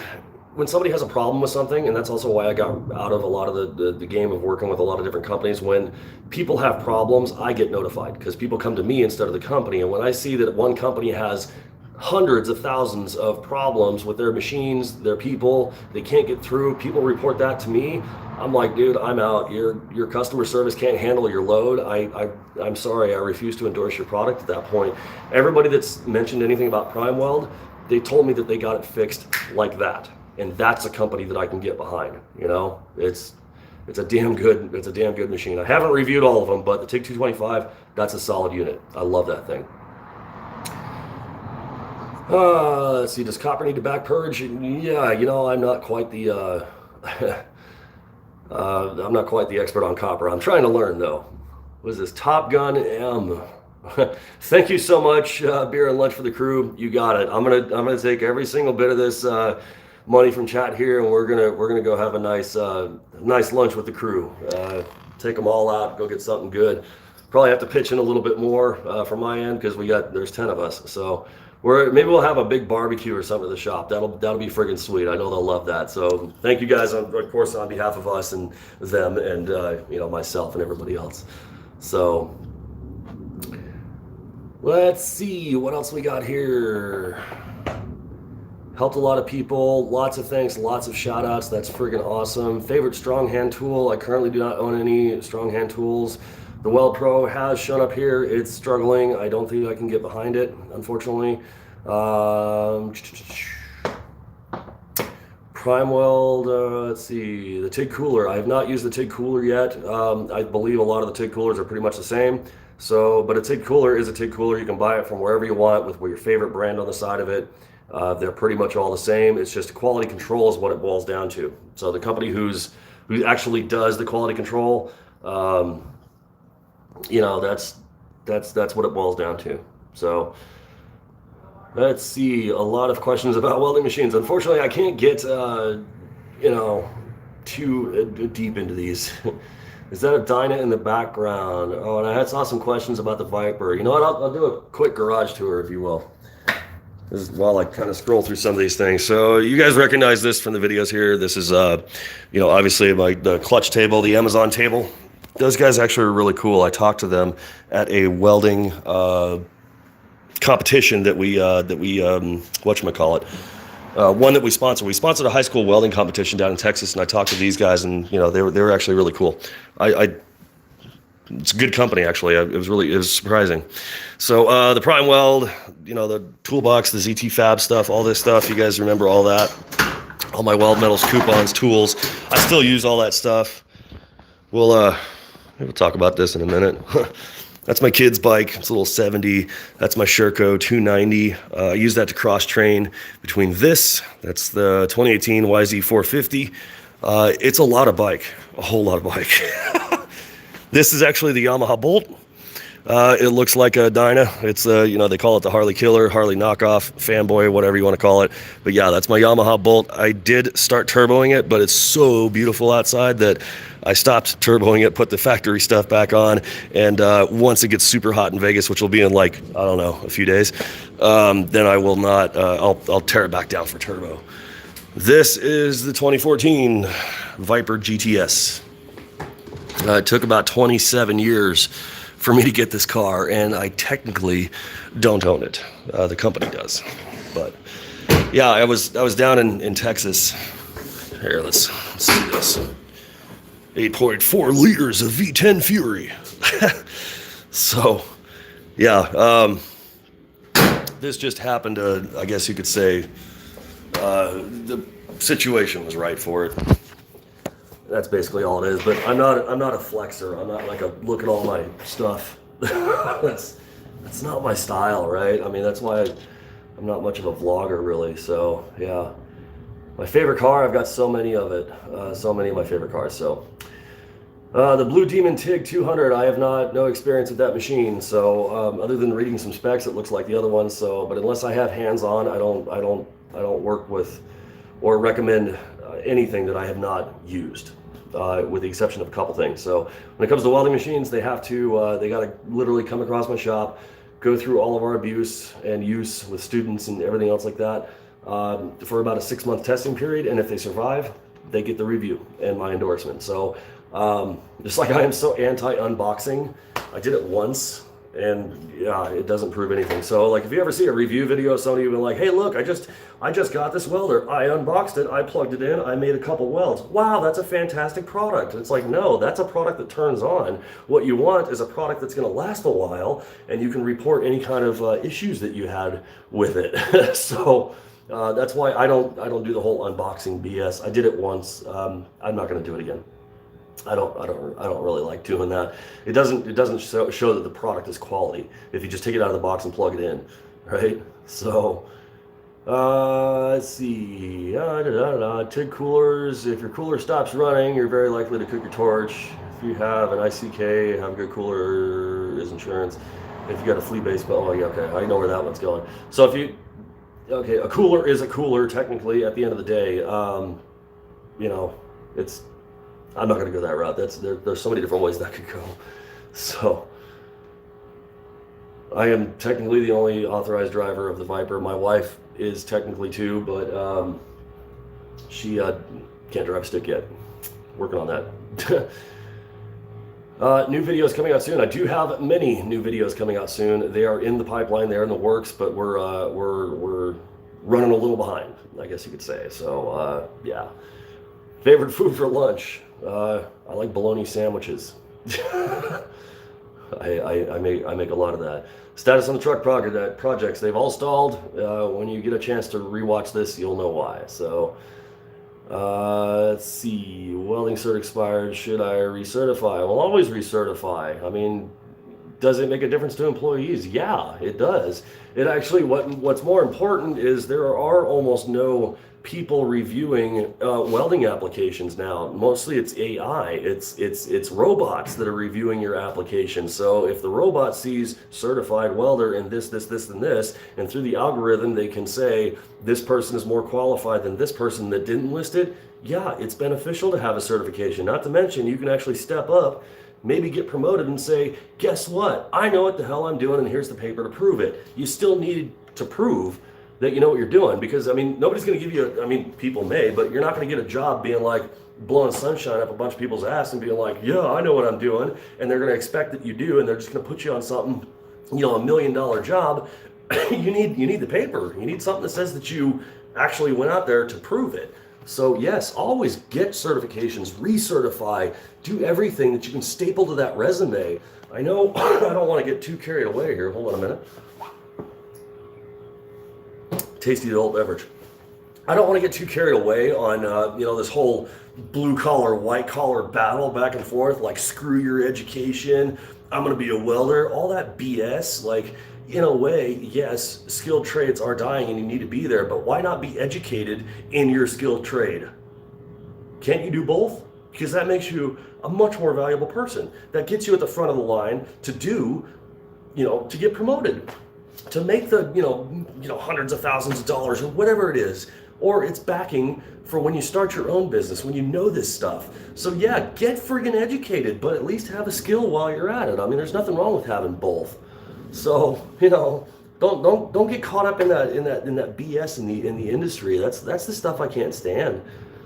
has a problem with something, and that's also why I got out of a lot of the game of working with a lot of different companies. When people have problems, I get notified because people come to me instead of the company. And when I see that one company has hundreds of thousands of problems with their machines, their people, they can't get through, people report that to me, I'm like, dude, I'm out. Your customer service can't handle your load. I'm sorry, I refuse to endorse your product at that point. Everybody that's mentioned anything about Prime Weld, they told me that they got it fixed like that. And that's a company that I can get behind. It's a damn good machine. I haven't reviewed all of them, but the TIG 225, that's a solid unit. I love that thing. Let's see, does copper need to back purge? Yeah, I'm not quite the I'm not quite the expert on copper. I'm trying to learn though. What is this? Top Gun M. Thank you so much, beer and lunch for the crew. You got it. I'm gonna take every single bit of this money from chat here, and we're gonna go have a nice lunch with the crew. Take them all out, go get something good. Probably have to pitch in a little bit more from my end because there's 10 of us. So maybe we'll have a big barbecue or something at the shop. That'll be friggin' sweet. I know they'll love that. So thank you guys, of course, on behalf of us and them and myself and everybody else. So let's see what else we got here. Helped a lot of people. Lots of thanks. Lots of shout outs. That's friggin' awesome. Favorite strong hand tool. I currently do not own any strong hand tools. The Weld Pro has shown up here. It's struggling. I don't think I can get behind it, unfortunately. Prime Weld, let's see, the TIG cooler. I have not used the TIG cooler yet. I believe a lot of the TIG coolers are pretty much the same. But a TIG cooler is a TIG cooler. You can buy it from wherever you want with your favorite brand on the side of it. They're pretty much all the same. It's just quality control is what it boils down to. So the company who actually does the quality control, that's what it boils down to. So let's see, a lot of questions about welding machines. Unfortunately, I can't get too deep into these. Is that a Dyna in the background? Oh, and I saw some questions about the Viper. You know what? I'll do a quick garage tour, if you will. This is while I kind of scroll through some of these things. So you guys recognize this from the videos here. This is, you know, obviously the clutch table, the Amazon table. Those guys actually are really cool. I talked to them at a welding competition that we whatchamacallit, one that we sponsor. We sponsored a high school welding competition down in Texas, and I talked to these guys, and you know they were actually really cool. It's a good company actually. It was surprising. So the Prime Weld, you know, the toolbox, the ZT Fab stuff, all this stuff. You guys remember all that? All my weld metals, coupons, tools. I still use all that stuff. We'll talk about this in a minute. That's my kid's bike. It's a little 70. That's my Sherco 290. I use that to cross train between this. That's the 2018 YZ 450. It's a lot of bike, a whole lot of bike. This is actually the Yamaha Bolt. It looks like a Dyna. It's you know, they call it the Harley Killer, Harley knockoff, fanboy, whatever you want to call it. But yeah, that's my Yamaha Bolt. I did start turboing it, but it's so beautiful outside that I stopped turboing it, put the factory stuff back on, and once it gets super hot in Vegas, which will be in like, I don't know, a few days, then I will not, I'll tear it back down for turbo. This is the 2014 Viper GTS. It took about 27 years for me to get this car, and I technically don't own it. The company does. But yeah, I was down in Texas. Here, let's see this. 8.4 liters of V10 Fury. So yeah, this just happened to, I guess you could say, the situation was right for it. That's basically all it is. But I'm not a flexer. I'm not like a look at all my stuff. That's not my style, right? I mean, that's why I'm not much of a vlogger really. So yeah, my favorite car, I've got so many of it. So many of my favorite cars. So the Blue Demon TIG 200, I have no experience with that machine. So other than reading some specs, it looks like the other one. So, but unless I have hands-on, I don't work with or recommend anything that I have not used, with the exception of a couple things. So when it comes to welding machines, they have to, they got to literally come across my shop, go through all of our abuse and use with students and everything else like that, for about a 6-month testing period. And if they survive, they get the review and my endorsement. So just like I am so anti-unboxing, I did it once, and yeah, it doesn't prove anything. So like if you ever see a review video of somebody who's been like, hey look, I just got this welder, I unboxed it, I plugged it in, I made a couple welds, wow, that's a fantastic product. It's like, no, that's a product that turns on. What you want is a product that's going to last a while, and you can report any kind of issues that you had with it. So that's why I don't do the whole unboxing BS. I did it once. I'm not going to do it again. I don't really like doing that. It doesn't show that the product is quality if you just take it out of the box and plug it in, right? So let's see. TIG coolers. If your cooler stops running, you're very likely to cook your torch. If you have an ICK, have a good cooler, is insurance. If you got a flea-based, oh yeah, okay, I know where that one's going. So if you, okay, a cooler is a cooler technically at the end of the day. You know, it's, I'm not going to go that route. There's so many different ways that could go. So I am technically the only authorized driver of the Viper. My wife is technically too, but she can't drive a stick yet. Working on that. New videos coming out soon. I do have many new videos coming out soon. They are in the pipeline. They are in the works, but we're running a little behind, I guess you could say. So yeah. Favorite food for lunch? I like bologna sandwiches. I make a lot of that. Status on the truck projects, they've all stalled. When you get a chance to rewatch this, you'll know why. So let's see, welding cert expired. Should I recertify? Well, always recertify. I mean, Does it make a difference to employees? Yeah, it does. It actually, what's more important is there are almost no people reviewing welding applications now. Mostly it's AI. It's robots that are reviewing your application. So if the robot sees certified welder and this, and this, and through the algorithm they can say this person is more qualified than this person that didn't list it, yeah, it's beneficial to have a certification. Not to mention you can actually step up, maybe get promoted and say, guess what? I know what the hell I'm doing and here's the paper to prove it. You still need to prove that you know what you're doing, because I mean, nobody's going to give you, I mean, people may, but you're not going to get a job being like blowing sunshine up a bunch of people's ass and being like, yeah, I know what I'm doing. And they're going to expect that you do, and they're just going to put you on something, you know, $1 million job. you need the paper. You need something that says that you actually went out there to prove it. So yes, always get certifications, recertify, do everything that you can staple to that resume. I know I don't want to get too carried away here. Hold on a minute. Tasty adult beverage. I don't want to get too carried away on you know, this whole blue collar, white collar battle back and forth, like screw your education, I'm going to be a welder, all that BS. Like, in a way, yes, skilled trades are dying and you need to be there, but why not be educated in your skilled trade? Can't you do both? Because that makes you a much more valuable person. That gets you at the front of the line to do, you know, to get promoted, to make the, you know, hundreds of thousands of dollars or whatever it is, or it's backing for when you start your own business, when you know this stuff. So yeah, get friggin' educated, but at least have a skill while you're at it. I mean, there's nothing wrong with having both. So, you know, don't get caught up in that BS in the industry. That's the stuff I can't stand.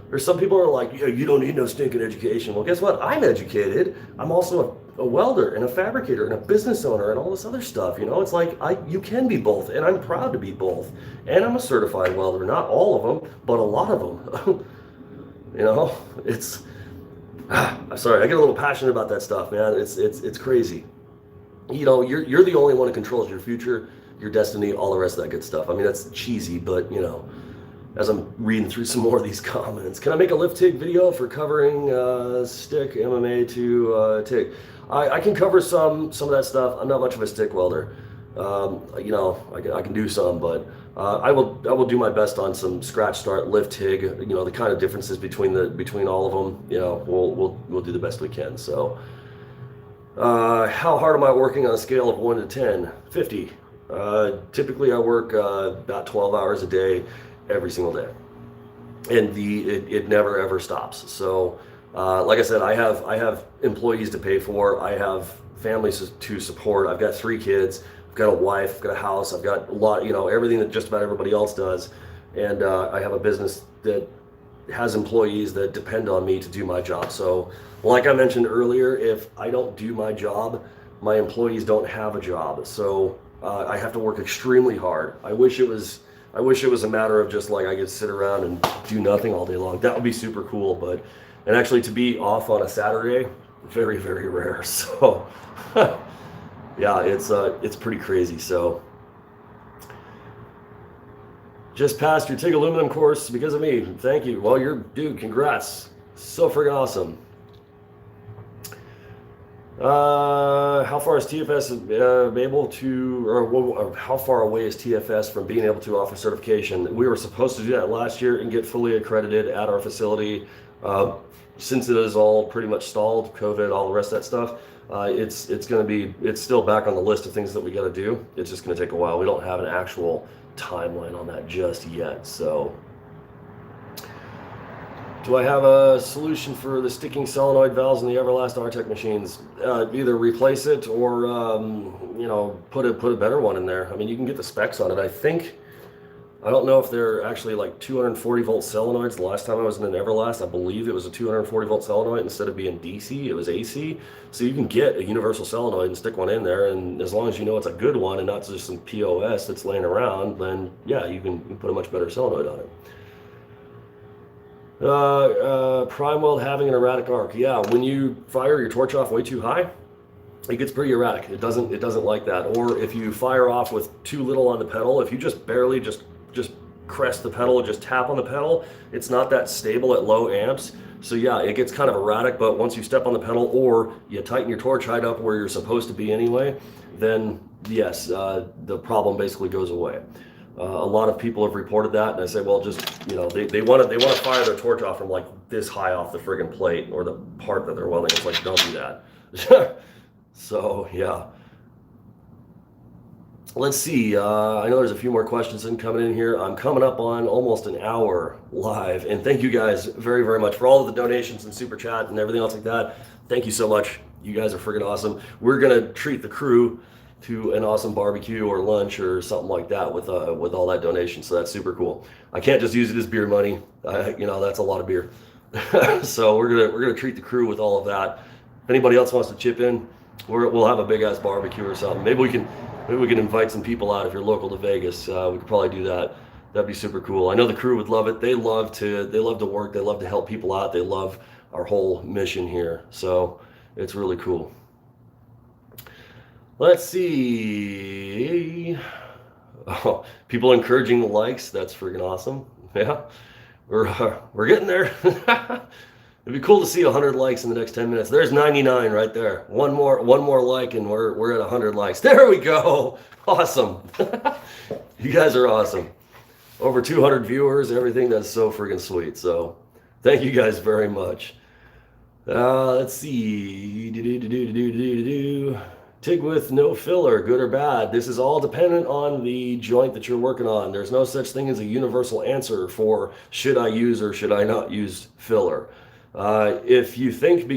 There's some people who are like, yeah, you don't need no stinking education. Well, guess what? I'm educated. I'm also a welder and a fabricator and a business owner and all this other stuff. You know, it's like you can be both, and I'm proud to be both. And I'm a certified welder. Not all of them, but a lot of them. You know, it's I'm sorry, I get a little passionate about that stuff, man. It's crazy. You know, you're the only one who controls your future, your destiny, all the rest of that good stuff. I mean, that's cheesy, but you know, as I'm reading through some more of these comments, can I make a lift TIG video for covering stick MMA to TIG? I can cover some of that stuff. I'm not much of a stick welder. You know, I can do some, but I will do my best on some scratch start, lift TIG. You know, the kind of differences between all of them. You know, we'll do the best we can. So. How hard am I working on a scale of 1 to 10? 50. Typically I work about 12 hours a day, every single day. And it never ever stops. So like I said, I have employees to pay for, I have families to support, I've got 3 kids, I've got a wife, I've got a house, I've got a lot, you know, everything that just about everybody else does. And I have a business that has employees that depend on me to do my job. So like I mentioned earlier, if I don't do my job, my employees don't have a job. So I have to work extremely hard. I wish it was a matter of just like I could sit around and do nothing all day long. That would be super cool. But and actually to be off on a Saturday, very, very rare. So yeah, it's pretty crazy. So just passed your TIG aluminum course because of me. Thank you. Well, dude, congrats. So friggin' awesome. How far is TFS able to, or how far away is TFS from being able to offer certification? We were supposed to do that last year and get fully accredited at our facility. Since it is all pretty much stalled, COVID, all the rest of that stuff, it's still back on the list of things that we got to do. It's just going to take a while. We don't have an actual timeline on that just yet. So do I have a solution for the sticking solenoid valves in the Everlast Artec machines? Either replace it or you know, put a better one in there. I mean, you can get the specs on it. I don't know if they're actually like 240 volt solenoids. The last time I was in an Everlast, I believe it was a 240 volt solenoid. Instead of being DC, it was AC. So you can get a universal solenoid and stick one in there, and as long as you know it's a good one and not just some POS that's laying around, then yeah, you can put a much better solenoid on it. Prime weld having an erratic arc. Yeah, when you fire your torch off way too high, it gets pretty erratic. It doesn't like that. Or if you fire off with too little on the pedal, if you just barely just crest the pedal or just tap on the pedal, it's not that stable at low amps. So yeah, it gets kind of erratic, but once you step on the pedal or you tighten your torch height up where you're supposed to be anyway, then yes, the problem basically goes away. A lot of people have reported that, and I say, well, just, you know, they want to fire their torch off from like this high off the friggin' plate or the part that they're welding. It's like, don't do that. So yeah. Let's see. I know there's a few more questions coming in here. I'm coming up on almost an hour live, and thank you guys very, very much for all of the donations and super chat and everything else like that. Thank you so much. You guys are freaking awesome. We're gonna treat the crew to an awesome barbecue or lunch or something like that with all that donation. So that's super cool. I can't just use it as beer money. You know, that's a lot of beer. So we're gonna treat the crew with all of that. If anybody else wants to chip in, we'll have a big ass barbecue or something. Maybe we can invite some people out if you're local to Vegas. We could probably do that. That'd be super cool. I know the crew would love it. They love to work. They love to help people out. They love our whole mission here. So it's really cool. Let's see. Oh, people encouraging the likes. That's freaking awesome. Yeah, we're getting there. It'd be cool to see 100 likes in the next 10 minutes. There's 99 right there. One more like, and we're at 100 likes. There we go. Awesome. You guys are awesome. Over 200 viewers, everything. That's so freaking sweet. So thank you guys very much. Let's see. TIG with no filler, good or bad. This is all dependent on the joint that you're working on. There's no such thing as a universal answer for should I use or should I not use filler. If you think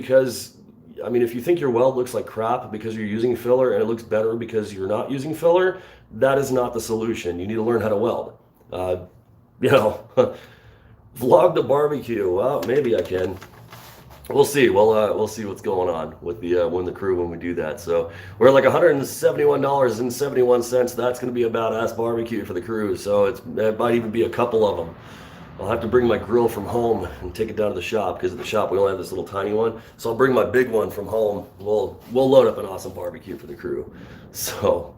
your weld looks like crap because you're using filler and it looks better because you're not using filler, that is not the solution. You need to learn how to weld. You know, vlog the barbecue. Well, maybe I can. We'll see. We'll see what's going on with the crew when we do that. So we're at like $171.71. That's going to be a badass barbecue for the crew. So it might even be a couple of them. I'll have to bring my grill from home and take it down to the shop because at the shop we only have this little tiny one. So I'll bring my big one from home. We'll load up an awesome barbecue for the crew. So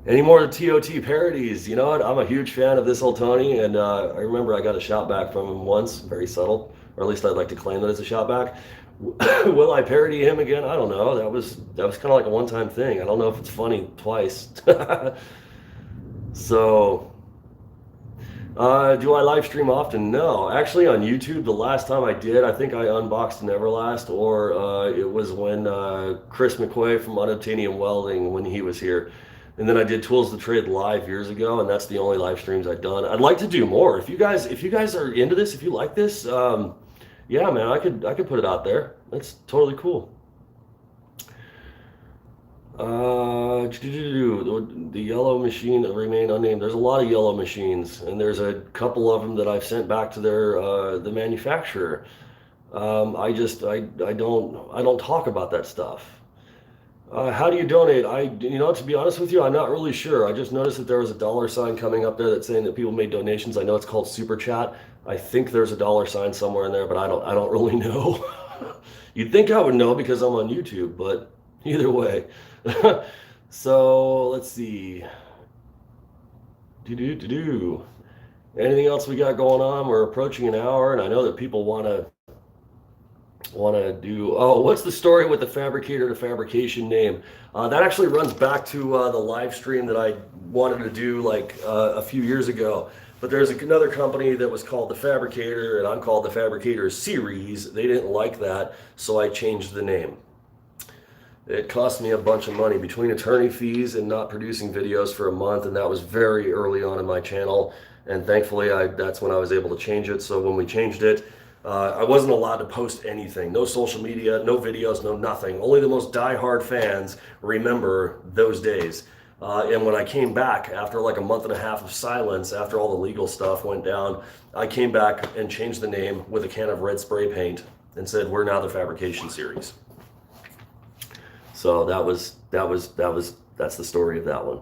any more of the TOT parodies? You know what? I'm a huge fan of this old Tony, and I remember I got a shout back from him once, very subtle, or at least I'd like to claim that it's a shout back. Will I parody him again? I don't know. That was kind of like a one-time thing. I don't know if it's funny twice. So. Do I live stream often? No. Actually, on YouTube, the last time I did, I think I unboxed an Everlast, or it was when Chris McQuay from Unobtainium Welding, when he was here. And then I did Tools of the Trade live years ago, and that's the only live streams I've done. I'd like to do more. If you guys are into this, if you like this, yeah, man, I could put it out there. That's totally cool. The yellow machine that remained unnamed. There's a lot of yellow machines, and there's a couple of them that I've sent back to the manufacturer. I don't talk about that stuff. How do you donate? To be honest with you, I'm not really sure. I just noticed that there was a $sign coming up there that's saying that people made donations. I know it's called Super Chat. I think there's a $sign somewhere in there, but I don't really know. You'd think I would know because I'm on YouTube, but either way. So let's see. Anything else we got going on? We're approaching an hour, and I know that people want to do. Oh, what's the story with the Fabricator to Fabrication name? That actually runs back to the live stream that I wanted to do like a few years ago. But there's another company that was called the Fabricator, and I'm called the Fabricator Series. They didn't like that, so I changed the name. It cost me a bunch of money between attorney fees and not producing videos for a month, and that was very early on in my channel. And thankfully, that's when I was able to change it. So when we changed it, I wasn't allowed to post anything. No social media, no videos, no nothing. Only the most diehard fans remember those days. And when I came back after like a month and a half of silence, after all the legal stuff went down, I came back and changed the name with a can of red spray paint and said, we're now the Fabrication Series. So that's the story of that one.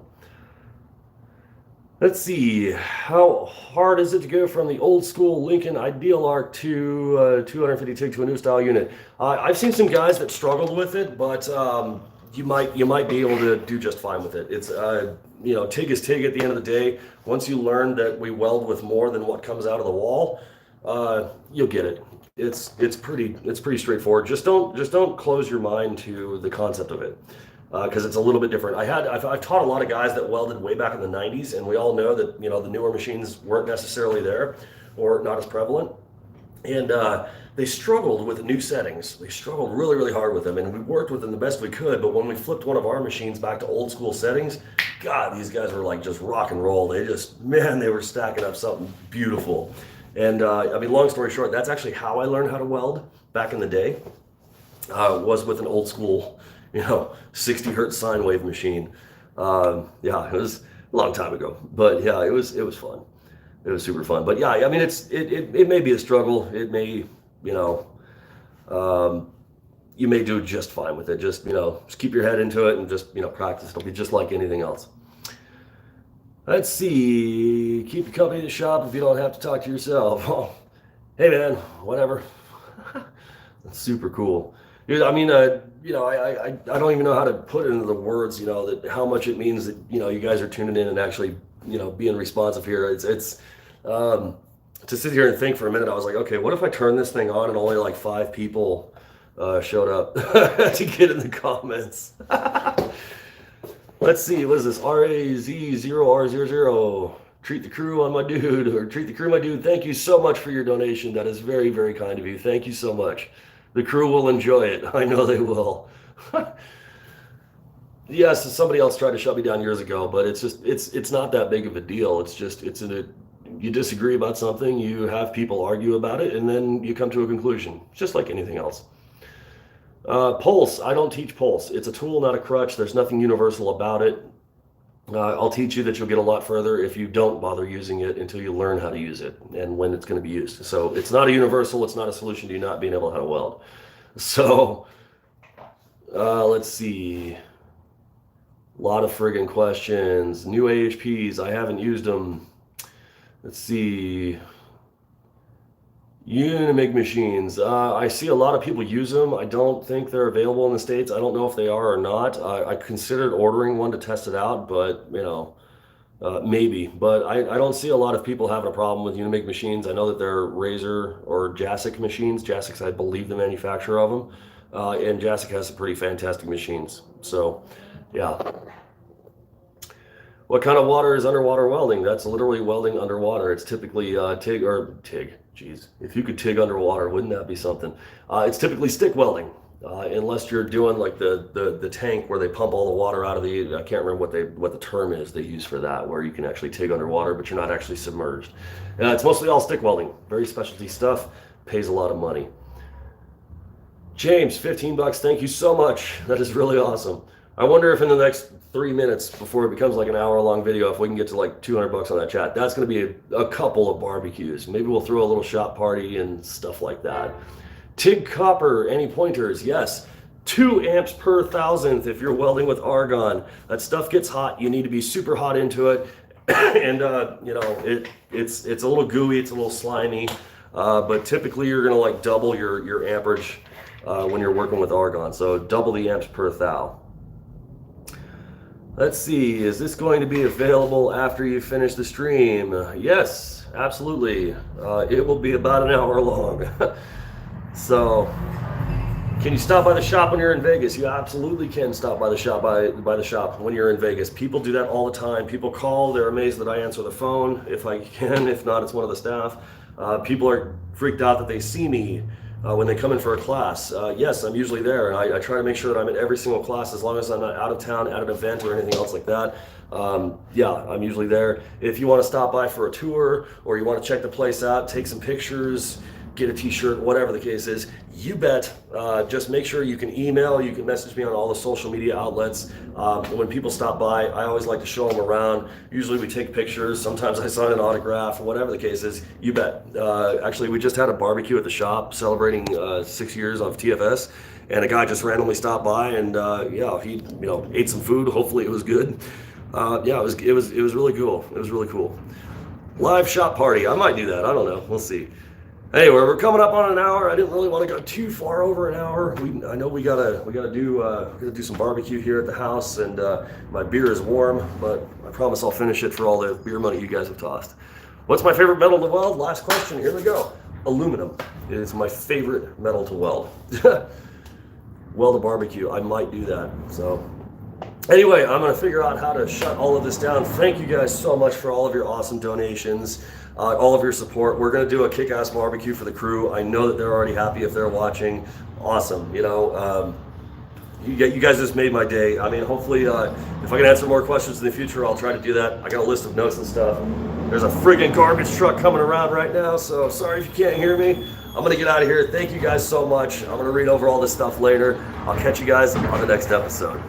Let's see, how hard is it to go from the old school Lincoln Ideal Arc to 250 TIG to a new style unit? I've seen some guys that struggled with it, but you might be able to do just fine with it. It's TIG is TIG at the end of the day. Once you learn that we weld with more than what comes out of the wall, you'll get it. It's pretty straightforward. Just don't close your mind to the concept of it, because it's a little bit different. I've taught a lot of guys that welded way back in the 90s, and we all know that the newer machines weren't necessarily there or not as prevalent, and they struggled with the new settings. They struggled really hard with them, and we worked with them the best we could. But when we flipped one of our machines back to old school settings, God, these guys were like just rock and roll. They were stacking up something beautiful. And I mean, long story short, that's actually how I learned how to weld back in the day. Was with an old school, 60 hertz sine wave machine. Yeah, it was a long time ago, but yeah, it was fun. It was super fun. But yeah, I mean, it may be a struggle. It may, you may do just fine with it. Just keep your head into it and just practice. It'll be just like anything else. Let's see. Keep your company at the shop if you don't have to talk to yourself. Oh, hey man, whatever. That's super cool, dude. I mean, I don't even know how to put it into the words. That how much it means that you guys are tuning in and actually being responsive here. It's to sit here and think for a minute. I was like, okay, what if I turn this thing on and only like 5 people showed up to get in the comments? Let's see, what is this? RAZ0R00. Treat the crew on my dude, or treat the crew my dude. Thank you so much for your donation. That is very, very kind of you. Thank you so much. The crew will enjoy it. I know they will. Yes, somebody else tried to shut me down years ago, but it's not that big of a deal. You disagree about something, you have people argue about it, and then you come to a conclusion, just like anything else. Pulse, I don't teach pulse. It's a tool, not a crutch. There's nothing universal about it. I'll teach you that you'll get a lot further if you don't bother using it until you learn how to use it and when it's going to be used. So it's not a universal, it's not a solution to you not being able to how to weld. So let's see. A lot of friggin' questions. New AHPs, I haven't used them. Let's see. Unimig machines. I see a lot of people use them. I don't think they're available in the States. I don't know if they are or not. I considered ordering one to test it out, but maybe. But I don't see a lot of people having a problem with Unimig machines. I know that they're Razor or Jasic machines. Jasic's, I believe, the manufacturer of them. And Jasic has some pretty fantastic machines. So, yeah. What kind of water is underwater welding? That's literally welding underwater. It's typically TIG. Jeez, if you could TIG underwater, wouldn't that be something? It's typically stick welding, unless you're doing like the tank where they pump all the water out of the. I can't remember what the term is they use for that, where you can actually TIG underwater, but you're not actually submerged. It's mostly all stick welding. Very specialty stuff. Pays a lot of money. James, $15. Thank you so much. That is really awesome. I wonder if in the next 3 minutes before it becomes like an hour-long video, if we can get to like $200 on that chat. That's going to be a couple of barbecues. Maybe we'll throw a little shop party and stuff like that. TIG copper, any pointers? Yes. 2 amps per thousandth if you're welding with argon. That stuff gets hot. You need to be super hot into it. And, it's a little gooey. It's a little slimy. But typically you're going to like double your amperage when you're working with argon. So double the amps per thou. Let's see, is this going to be available after you finish the stream? Yes, absolutely. It will be about an hour long. So, can you stop by the shop when you're in Vegas? You absolutely can stop by the shop by the shop when you're in Vegas. People do that all the time. People call, they're amazed that I answer the phone if I can. If not, it's one of the staff. People are freaked out that they see me when they come in for a class. Yes, I'm usually there, and I try to make sure that I'm at every single class as long as I'm not out of town at an event or anything else like that. Yeah, I'm usually there. If you want to stop by for a tour or you want to check the place out, take some pictures, get a t-shirt, whatever the case is, you bet. Just make sure you can email, you can message me on all the social media outlets. When people stop by, I always like to show them around. Usually we take pictures, sometimes I sign an autograph, whatever the case is, you bet. Actually, we just had a barbecue at the shop celebrating 6 years of TFS, and a guy just randomly stopped by and yeah, he ate some food. Hopefully it was good. Yeah, it was really cool. It was really cool. Live shop party. I might do that. I don't know. We'll see. Anyway, we're coming up on an hour. I didn't really want to go too far over an hour. I know we gotta do some barbecue here at the house, and my beer is warm, but I promise I'll finish it for all the beer money you guys have tossed. What's my favorite metal to weld? Last question. Here we go. aluminum is my favorite metal to weld. Weld a barbecue, I might do that. So anyway, I'm gonna figure out how to shut all of this down. Thank you guys so much for all of your awesome donations, all of your support. We're gonna do a kick-ass barbecue for the crew. I know that they're already happy if they're watching. Awesome, you know. You guys just made my day. I mean, hopefully, if I can answer more questions in the future, I'll try to do that. I got a list of notes and stuff. There's a friggin' garbage truck coming around right now, so sorry if you can't hear me. I'm gonna get out of here. Thank you guys so much. I'm gonna read over all this stuff later. I'll catch you guys on the next episode.